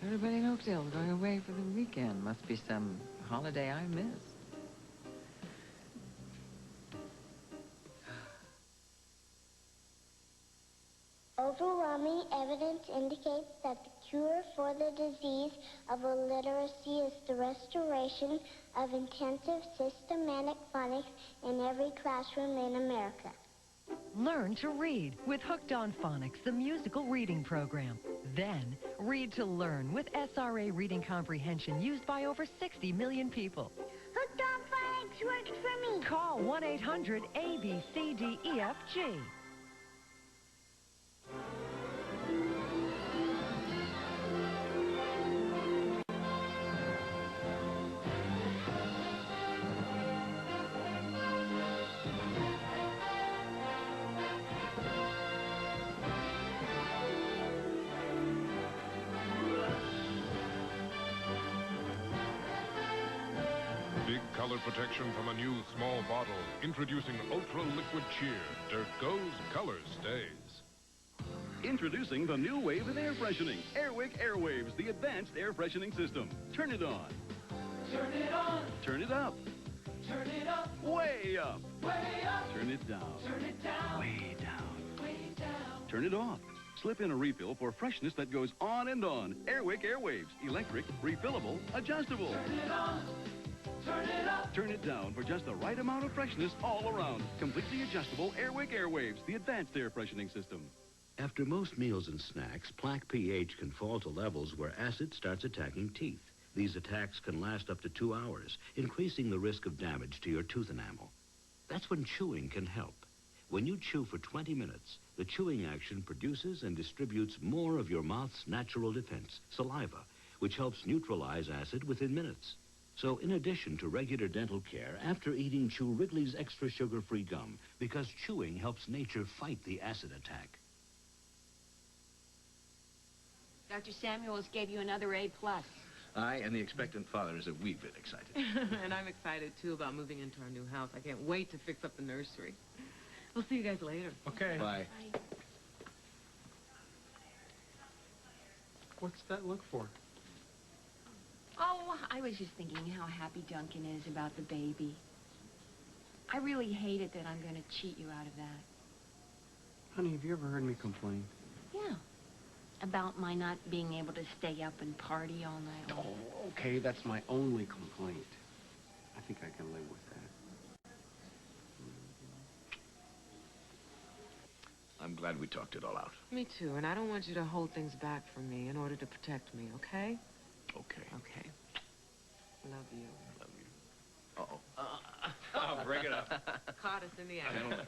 [SPEAKER 2] everybody in Oakdale is going away for the weekend. Must be some holiday I missed.
[SPEAKER 15] Overwhelming evidence indicates that the cure for the disease of illiteracy is the restoration of intensive systematic phonics in every classroom in America.
[SPEAKER 27] Learn to read with Hooked on Phonics, the musical reading program. Then, read to learn with SRA reading comprehension used by over 60 million people.
[SPEAKER 15] Hooked on Phonics works for me.
[SPEAKER 27] Call 1-800-ABCDEFG.
[SPEAKER 16] Color protection from a new small bottle. Introducing Ultra Liquid Cheer. Dirt goes, color stays.
[SPEAKER 25] Introducing the new wave of air freshening. Airwick Airwaves, the advanced air freshening system. Turn it on.
[SPEAKER 22] Turn it on.
[SPEAKER 25] Turn it up.
[SPEAKER 22] Turn it up.
[SPEAKER 25] Way up.
[SPEAKER 22] Way up.
[SPEAKER 25] Turn it down.
[SPEAKER 22] Turn it down.
[SPEAKER 25] Way down.
[SPEAKER 22] Way down.
[SPEAKER 25] Turn it off. Slip in a refill for freshness that goes on and on. Airwick Airwaves, electric, refillable, adjustable.
[SPEAKER 22] Turn it on. Turn it up.
[SPEAKER 25] Turn it down for just the right amount of freshness all around. Completely adjustable Airwick Airwaves, the advanced air freshening system.
[SPEAKER 26] After most meals and snacks, plaque pH can fall to levels where acid starts attacking teeth. These attacks can last up to 2 hours, increasing the risk of damage to your tooth enamel. That's when chewing can help. When you chew for 20 minutes, The chewing action produces and distributes more of your mouth's natural defense, saliva, which helps neutralize acid within minutes. So in addition to regular dental care, after eating, chew Wrigley's extra sugar-free gum, because chewing helps nature fight the acid attack.
[SPEAKER 8] Dr. Samuels gave you another A+.
[SPEAKER 11] I and the expectant father is a wee bit excited.
[SPEAKER 2] And I'm excited, too, about moving into our new house. I can't wait to fix up the nursery. We'll see you guys later.
[SPEAKER 19] Okay.
[SPEAKER 11] Bye.
[SPEAKER 19] What's that look for?
[SPEAKER 8] Oh, I was just thinking how happy Duncan is about the baby. I really hate it that I'm going to cheat you out of that.
[SPEAKER 19] Honey, have you ever heard me complain?
[SPEAKER 8] Yeah. About my not being able to stay up and party all night long.
[SPEAKER 19] Oh, okay, that's my only complaint. I think I can live with that.
[SPEAKER 11] I'm glad we talked it all out.
[SPEAKER 2] Me too, and I don't want you to hold things back from me in order to protect me, okay?
[SPEAKER 11] Okay.
[SPEAKER 2] Okay. Love you.
[SPEAKER 11] Love you. Uh-oh. Oh, break it up.
[SPEAKER 2] Caught us in the act.
[SPEAKER 11] Gentlemen.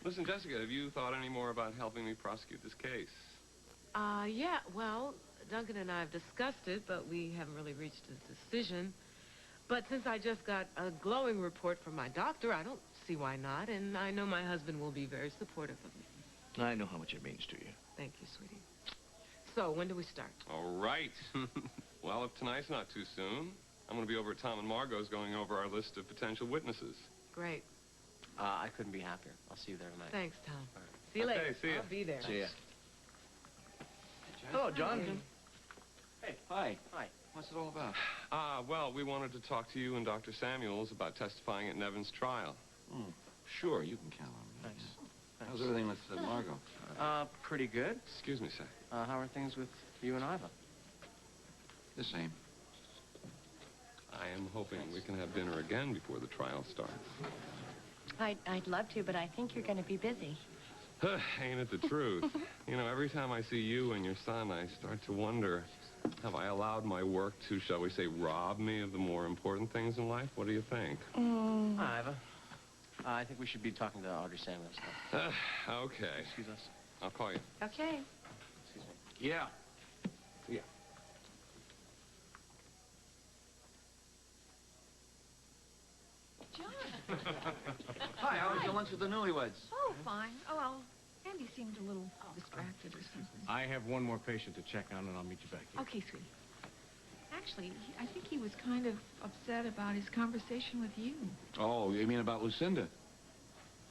[SPEAKER 13] Listen, Jessica, have you thought any more about helping me prosecute this case?
[SPEAKER 2] Yeah, well, Duncan and I have discussed it, but we haven't really reached a decision. But since I just got a glowing report from my doctor, I don't see why not, and I know my husband will be very supportive of me.
[SPEAKER 11] I know how much it means to you.
[SPEAKER 2] Thank you, sweetie. So, when do we start?
[SPEAKER 13] All right. Well, if tonight's not too soon, I'm going to be over at Tom and Margot's going over our list of potential witnesses.
[SPEAKER 2] Great.
[SPEAKER 17] I couldn't be happier. I'll see you there tonight.
[SPEAKER 2] Thanks, Tom.
[SPEAKER 17] All right.
[SPEAKER 2] See you later.
[SPEAKER 13] Okay, see ya.
[SPEAKER 2] I'll be there.
[SPEAKER 11] See ya. Hello, John.
[SPEAKER 17] Hey, hi. Hi. What's it all about?
[SPEAKER 13] Well, we wanted to talk to you and Dr. Samuels about testifying at Nevin's trial.
[SPEAKER 11] Sure, you can count on me.
[SPEAKER 17] Thanks.
[SPEAKER 11] How's everything with Margot?
[SPEAKER 17] Pretty good.
[SPEAKER 13] Excuse me, sir.
[SPEAKER 17] How are things with you and Iva?
[SPEAKER 11] The same.
[SPEAKER 13] I am hoping we can have dinner again before the trial starts.
[SPEAKER 1] I'd love to, but I think you're going to be busy.
[SPEAKER 13] Ain't it the truth? You know, every time I see you and your son, I start to wonder, have I allowed my work to, shall we say, rob me of the more important things in life? What do you think?
[SPEAKER 17] Hi, Iva. I think we should be talking to Audrey Samuels now.
[SPEAKER 13] Okay.
[SPEAKER 17] Excuse us.
[SPEAKER 13] I'll call you.
[SPEAKER 1] Okay.
[SPEAKER 17] Excuse me.
[SPEAKER 11] Yeah.
[SPEAKER 13] Yeah.
[SPEAKER 1] John.
[SPEAKER 11] Hi, how was your lunch with the newlyweds?
[SPEAKER 5] Oh, fine. Oh, well, Andy seemed a little distracted or something.
[SPEAKER 19] I have one more patient to check on, and I'll meet you back here.
[SPEAKER 5] Okay, sweetie. Actually, I think he was kind of upset about his conversation with you.
[SPEAKER 11] Oh, you mean about Lucinda?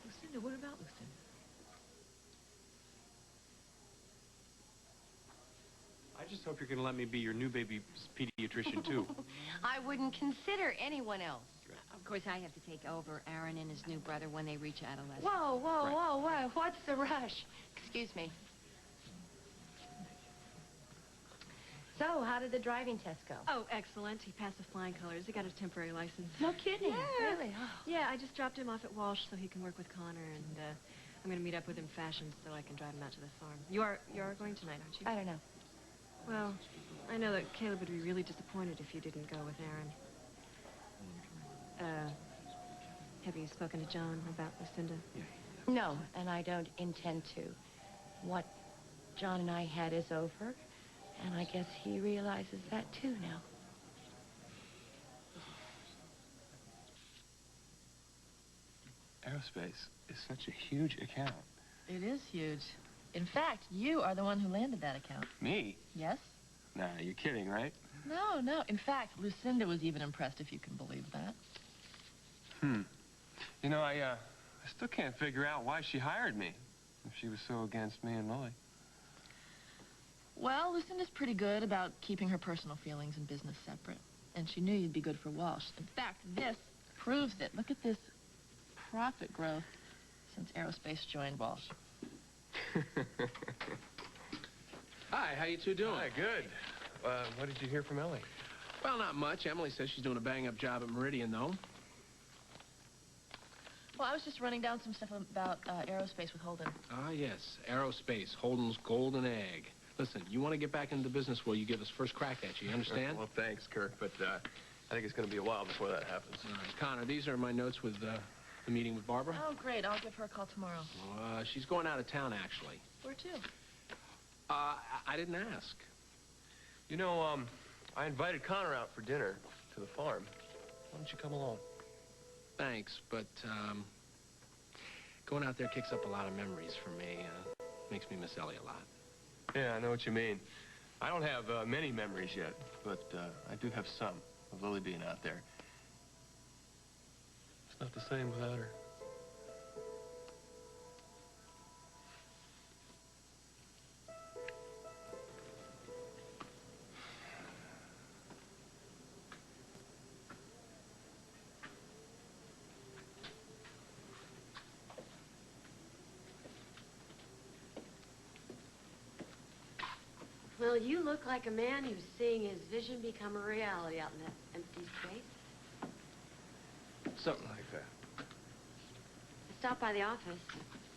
[SPEAKER 5] Lucinda, what about Lucinda?
[SPEAKER 19] I just hope you're going to let me be your new baby's pediatrician, too.
[SPEAKER 1] I wouldn't consider anyone else.
[SPEAKER 8] Of course, I have to take over Aaron and his new brother when they reach adolescence.
[SPEAKER 1] Whoa, whoa. What's the rush? Excuse me. So, how did the driving test go?
[SPEAKER 10] Oh, excellent. He passed the flying colors. He got a temporary license.
[SPEAKER 1] No kidding.
[SPEAKER 10] Yeah.
[SPEAKER 1] Really? Oh.
[SPEAKER 10] Yeah, I just dropped him off at Walsh so he can work with Connor, and I'm going to meet up with him fashion so I can drive him out to the farm. You're going tonight, aren't you?
[SPEAKER 1] I don't know.
[SPEAKER 10] Well, I know that Caleb would be really disappointed if you didn't go with Aaron. Have you spoken to John about Lucinda?
[SPEAKER 1] No, and I don't intend to. What John and I had is over, and I guess he realizes that too now.
[SPEAKER 14] Aerospace is such a huge account.
[SPEAKER 12] It is huge. In fact, you are the one who landed that account.
[SPEAKER 14] Me?
[SPEAKER 12] Yes?
[SPEAKER 14] Nah, you're kidding, right?
[SPEAKER 12] No. In fact, Lucinda was even impressed, if you can believe that.
[SPEAKER 14] You know, I still can't figure out why she hired me, if she was so against me and Lily.
[SPEAKER 12] Well, Lucinda's pretty good about keeping her personal feelings and business separate. And she knew you'd be good for Walsh. In fact, this proves it. Look at this profit growth since Aerospace joined Walsh.
[SPEAKER 19] Hi, how you two doing?
[SPEAKER 14] Hi, good. What did you hear from Ellie?
[SPEAKER 19] Well, not much. Emily says she's doing a bang-up job at Meridian, though.
[SPEAKER 12] Well, I was just running down some stuff about Aerospace with Holden.
[SPEAKER 19] Ah, yes. Aerospace, Holden's golden egg. Listen, you want to get back into the business where you give us first crack at you understand?
[SPEAKER 14] Well, thanks, Kirk, but I think it's going to be a while before that happens.
[SPEAKER 19] Connor, these are my notes with The meeting with Barbara?
[SPEAKER 3] Oh, great. I'll give her a call tomorrow.
[SPEAKER 19] She's going out of town, actually.
[SPEAKER 3] Where to?
[SPEAKER 19] I didn't ask.
[SPEAKER 14] You know, I invited Connor out for dinner to the farm. Why don't you come along?
[SPEAKER 19] Thanks, but, going out there kicks up a lot of memories for me. Makes me miss Ellie a lot.
[SPEAKER 14] Yeah, I know what you mean. I don't have many memories yet, but I do have some of Lily being out there. It's not the same without her.
[SPEAKER 10] Well, you look like a man who's seeing his vision become a reality out in that empty space.
[SPEAKER 14] Something like that.
[SPEAKER 10] I stopped by the office.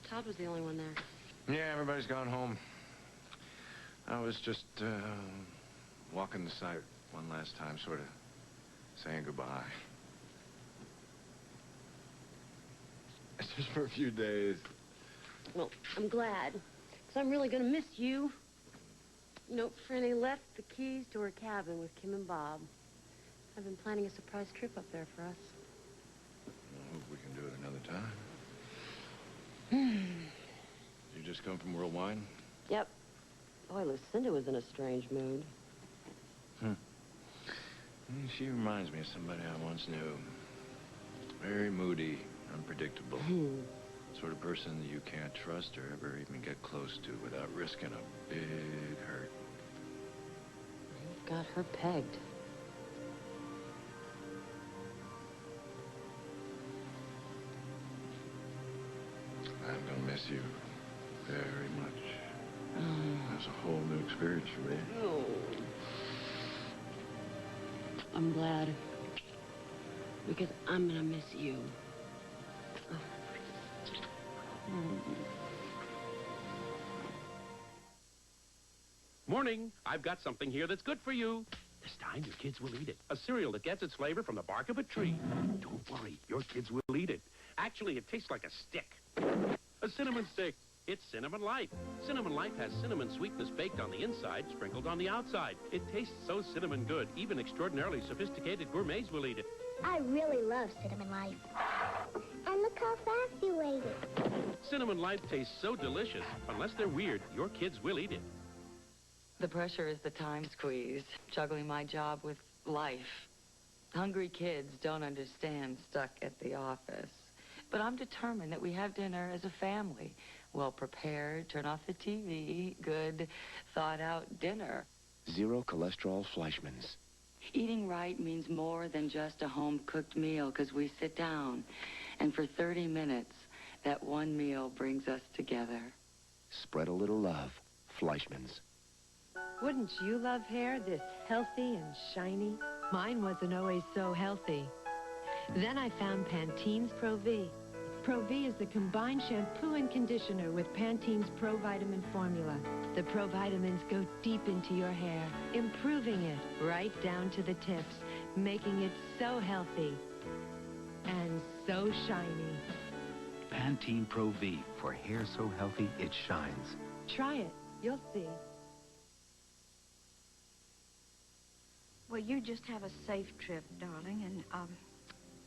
[SPEAKER 10] Todd was the only one there.
[SPEAKER 11] Yeah, everybody's gone home. I was just, walking the site one last time, sort of saying goodbye. It's just for a few days.
[SPEAKER 10] Well, I'm glad, because I'm really going to miss you. You know, Franny left the keys to her cabin with Kim and Bob. I've been planning a surprise trip up there for us.
[SPEAKER 11] I hope we can do it another time. You just come from Worldwide?
[SPEAKER 10] Yep. Boy, Lucinda was in a strange mood.
[SPEAKER 11] She reminds me of somebody I once knew. Very moody, unpredictable. Sort of person that you can't trust or ever even get close to without risking a big hurt.
[SPEAKER 10] You've got her pegged.
[SPEAKER 11] I'm gonna miss you very much. That's a whole new experience for me.
[SPEAKER 10] Oh. I'm glad. Because I'm gonna miss you.
[SPEAKER 7] Morning. I've got something here that's good for you. This time, your kids will eat it. A cereal that gets its flavor from the bark of a tree. Don't worry, your kids will eat it. Actually, it tastes like a stick. A cinnamon stick. It's Cinnamon Life. Cinnamon Life has cinnamon sweetness baked on the inside, sprinkled on the outside. It tastes so cinnamon good, even extraordinarily sophisticated gourmets will eat it.
[SPEAKER 15] I really love Cinnamon Life. And look how fast you ate it.
[SPEAKER 7] Cinnamon Life tastes so delicious. Unless they're weird, your kids will eat it.
[SPEAKER 18] The pressure is the time squeeze, juggling my job with life. Hungry kids don't understand stuck at the office. But I'm determined that we have dinner as a family. Well prepared, turn off the TV, good, thought-out dinner.
[SPEAKER 14] Zero cholesterol Fleischmann's.
[SPEAKER 18] Eating right means more than just a home-cooked meal, because we sit down, and for 30 minutes, that one meal brings us together.
[SPEAKER 14] Spread a little love. Fleischmann's.
[SPEAKER 20] Wouldn't you love hair this healthy and shiny? Mine wasn't always so healthy. Then I found Pantene's Pro V. Pro V is the combined shampoo and conditioner with Pantene's Pro Vitamin formula. The Pro Vitamins go deep into your hair, improving it right down to the tips, making it so healthy and so shiny.
[SPEAKER 21] Pantene Pro V, for hair so healthy it shines.
[SPEAKER 20] Try it. You'll see.
[SPEAKER 23] Well, you just have a safe trip, darling, and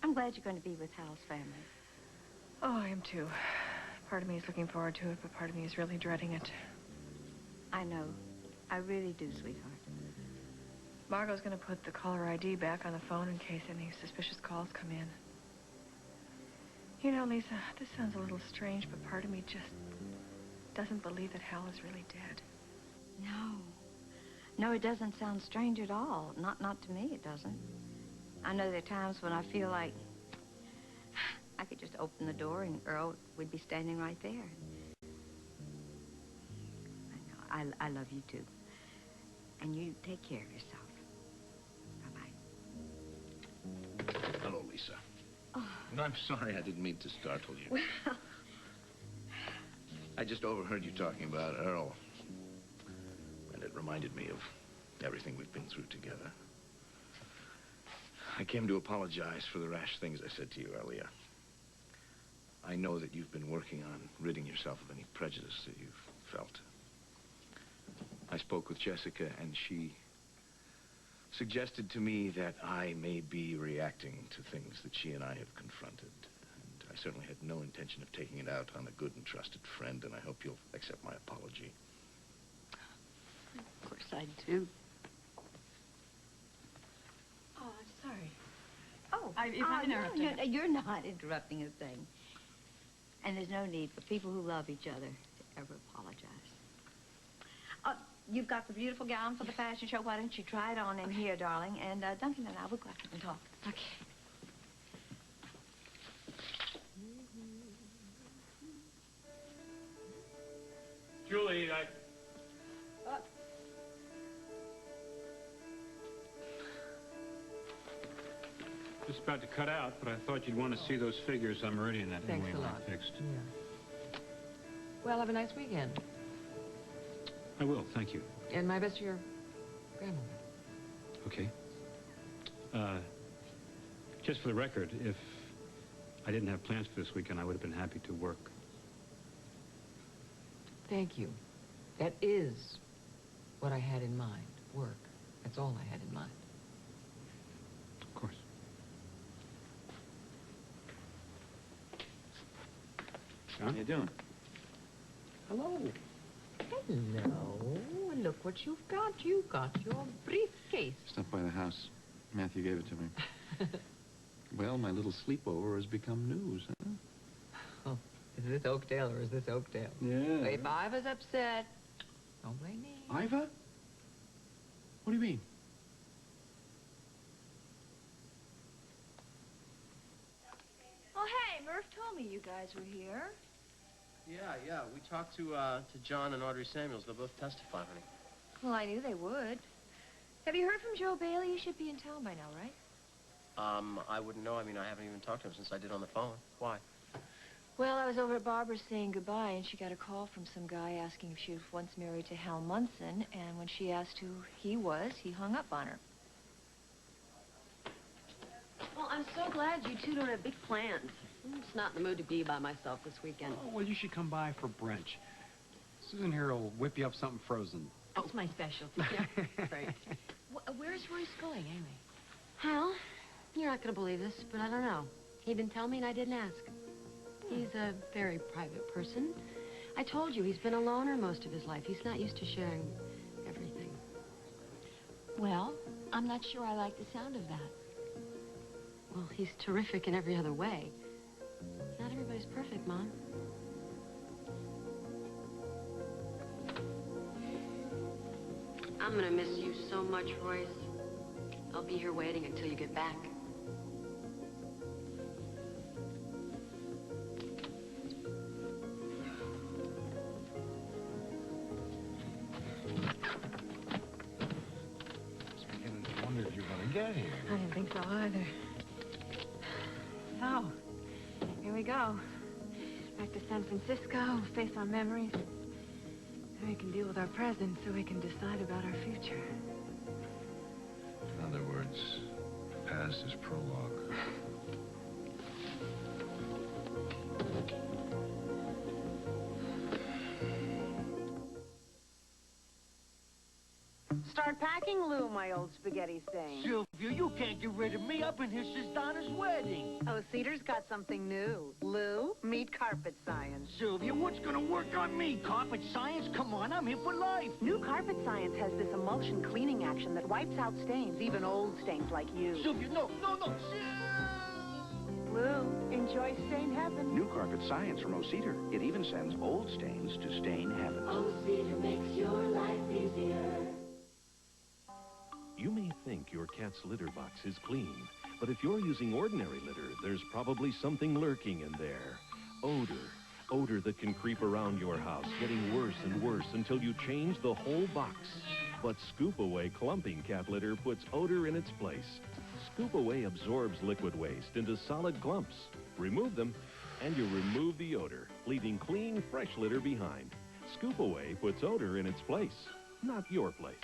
[SPEAKER 23] I'm glad you're going to be with Hal's family.
[SPEAKER 5] Oh, I am too. Part of me is looking forward to it, but part of me is really dreading it.
[SPEAKER 23] I know. I really do, sweetheart.
[SPEAKER 5] Margot's going to put the caller ID back on the phone in case any suspicious calls come in. You know, Lisa, this sounds a little strange, but part of me just doesn't believe that Hal is really dead.
[SPEAKER 23] No. No, it doesn't sound strange at all. Not to me, it doesn't. I know there are times when I feel like I could just open the door and Earl would be standing right there. I know. I love you, too. And you take care of yourself. Bye-bye.
[SPEAKER 24] Hello, Lisa.
[SPEAKER 23] Oh.
[SPEAKER 24] And I'm sorry I didn't mean to startle you.
[SPEAKER 23] Well...
[SPEAKER 24] I just overheard you talking about Earl. And it reminded me of everything we've been through together. I came to apologize for the rash things I said to you earlier. I know that you've been working on ridding yourself of any prejudice that you've felt. I spoke with Jessica, and she suggested to me that I may be reacting to things that she and I have confronted. And I certainly had no intention of taking it out on a good and trusted friend, and I hope you'll accept my apology.
[SPEAKER 23] Of course I do.
[SPEAKER 5] Oh, I'm sorry.
[SPEAKER 23] Oh,
[SPEAKER 5] if I'm interrupting.
[SPEAKER 23] No, you're not interrupting a thing. And there's no need for people who love each other to ever apologize. You've got the beautiful gown for the fashion show. Why don't you try it on in here, darling? And Duncan and I will go out and talk. Okay.
[SPEAKER 7] Julie,
[SPEAKER 4] Just about to cut out, but I thought you'd want to see those figures on Meridian that
[SPEAKER 2] Thanks
[SPEAKER 4] anyway
[SPEAKER 2] a lot.
[SPEAKER 4] fixed.
[SPEAKER 2] Yeah. Well, have a nice weekend.
[SPEAKER 4] I will, thank you.
[SPEAKER 2] And my best to your grandmother.
[SPEAKER 4] Okay. Just for the record, if I didn't have plans for this weekend, I would have been happy to work.
[SPEAKER 2] Thank you. That is what I had in mind. Work. That's all I had in mind.
[SPEAKER 4] Of course.
[SPEAKER 14] How you doing?
[SPEAKER 2] Hello. Hello. Look what you've got. You got your briefcase.
[SPEAKER 6] Stuff by the house. Matthew gave it to me. Well, my little sleepover has become news, huh?
[SPEAKER 2] Oh, is this Oakdale or is this Oakdale?
[SPEAKER 6] Yeah.
[SPEAKER 2] If Iva's upset, don't blame me.
[SPEAKER 6] Iva? What do you mean?
[SPEAKER 5] Oh, hey, Murph told me you guys were here.
[SPEAKER 17] Yeah. We talked to John and Audrey Samuels. They'll both testify, honey.
[SPEAKER 5] Well, I knew they would. Have you heard from Joe Bailey? You should be in town by now, right?
[SPEAKER 17] I wouldn't know. I mean, I haven't even talked to him since I did on the phone. Why?
[SPEAKER 5] Well, I was over at Barbara's saying goodbye, and she got a call from some guy asking if she was once married to Hal Munson, and when she asked who he was, he hung up on her.
[SPEAKER 10] Well, I'm so glad you two don't have big plans. I'm just not in the mood to be by myself this weekend.
[SPEAKER 4] Oh, well, you should come by for brunch. Susan here will whip you up something frozen.
[SPEAKER 12] That's my specialty.
[SPEAKER 10] Great.
[SPEAKER 12] Where's Royce going, anyway?
[SPEAKER 10] Hal, you're not going to believe this, but I don't know. He didn't tell me and I didn't ask. He's a very private person. I told you, he's been a loner most of his life. He's not used to sharing everything.
[SPEAKER 23] Well, I'm not sure I like the sound of that.
[SPEAKER 10] Well, he's terrific in every other way. Not everybody's perfect, Mom. I'm gonna miss you so much, Royce. I'll be here waiting until you get back.
[SPEAKER 6] I wondered if you were going to get here.
[SPEAKER 5] I didn't think so either. So, here we go. Back to San Francisco, face our memories. Then we can deal with our present so we can decide about our future.
[SPEAKER 6] In other words, the past is prologue.
[SPEAKER 9] Start packing, Lou, my old spaghetti stain.
[SPEAKER 16] Sylvia, you can't get rid of me. I've been here since Donna's wedding.
[SPEAKER 9] Oh, Cedar's got something new. Lou, meet carpet science.
[SPEAKER 16] Sylvia, what's gonna work on me? Carpet science? Come on, I'm here for life.
[SPEAKER 9] New carpet science has this emulsion cleaning action that wipes out stains, even old stains like you.
[SPEAKER 16] Sylvia, no.
[SPEAKER 9] Lou, enjoy stain heaven.
[SPEAKER 21] New carpet science from Cedar. It even sends old stains to stain heaven.
[SPEAKER 22] Cedar makes your life easier.
[SPEAKER 7] You may think your cat's litter box is clean, but if you're using ordinary litter, there's probably something lurking in there. Odor that can creep around your house, getting worse and worse until you change the whole box. But Scoop Away clumping cat litter puts odor in its place. Scoop Away absorbs liquid waste into solid clumps. Remove them, and you remove the odor, leaving clean, fresh litter behind. Scoop Away puts odor in its place, not your place.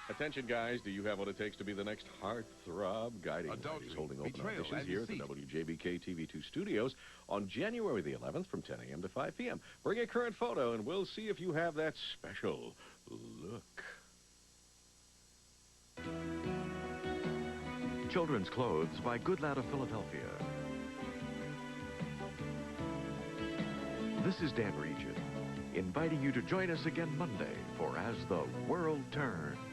[SPEAKER 1] Attention, guys. Do you have what it takes to be the next heartthrob? Guiding Light is holding open
[SPEAKER 3] betrayal,
[SPEAKER 1] auditions
[SPEAKER 3] and
[SPEAKER 1] here at the
[SPEAKER 3] deceit.
[SPEAKER 1] WJBK TV2 studios on January the 11th from 10 a.m. to 5 p.m. Bring a current photo, and we'll see if you have that special look.
[SPEAKER 3] Children's Clothes by Good Lad of Philadelphia. This is Dan Regent, inviting you to join us again Monday for As the World Turns.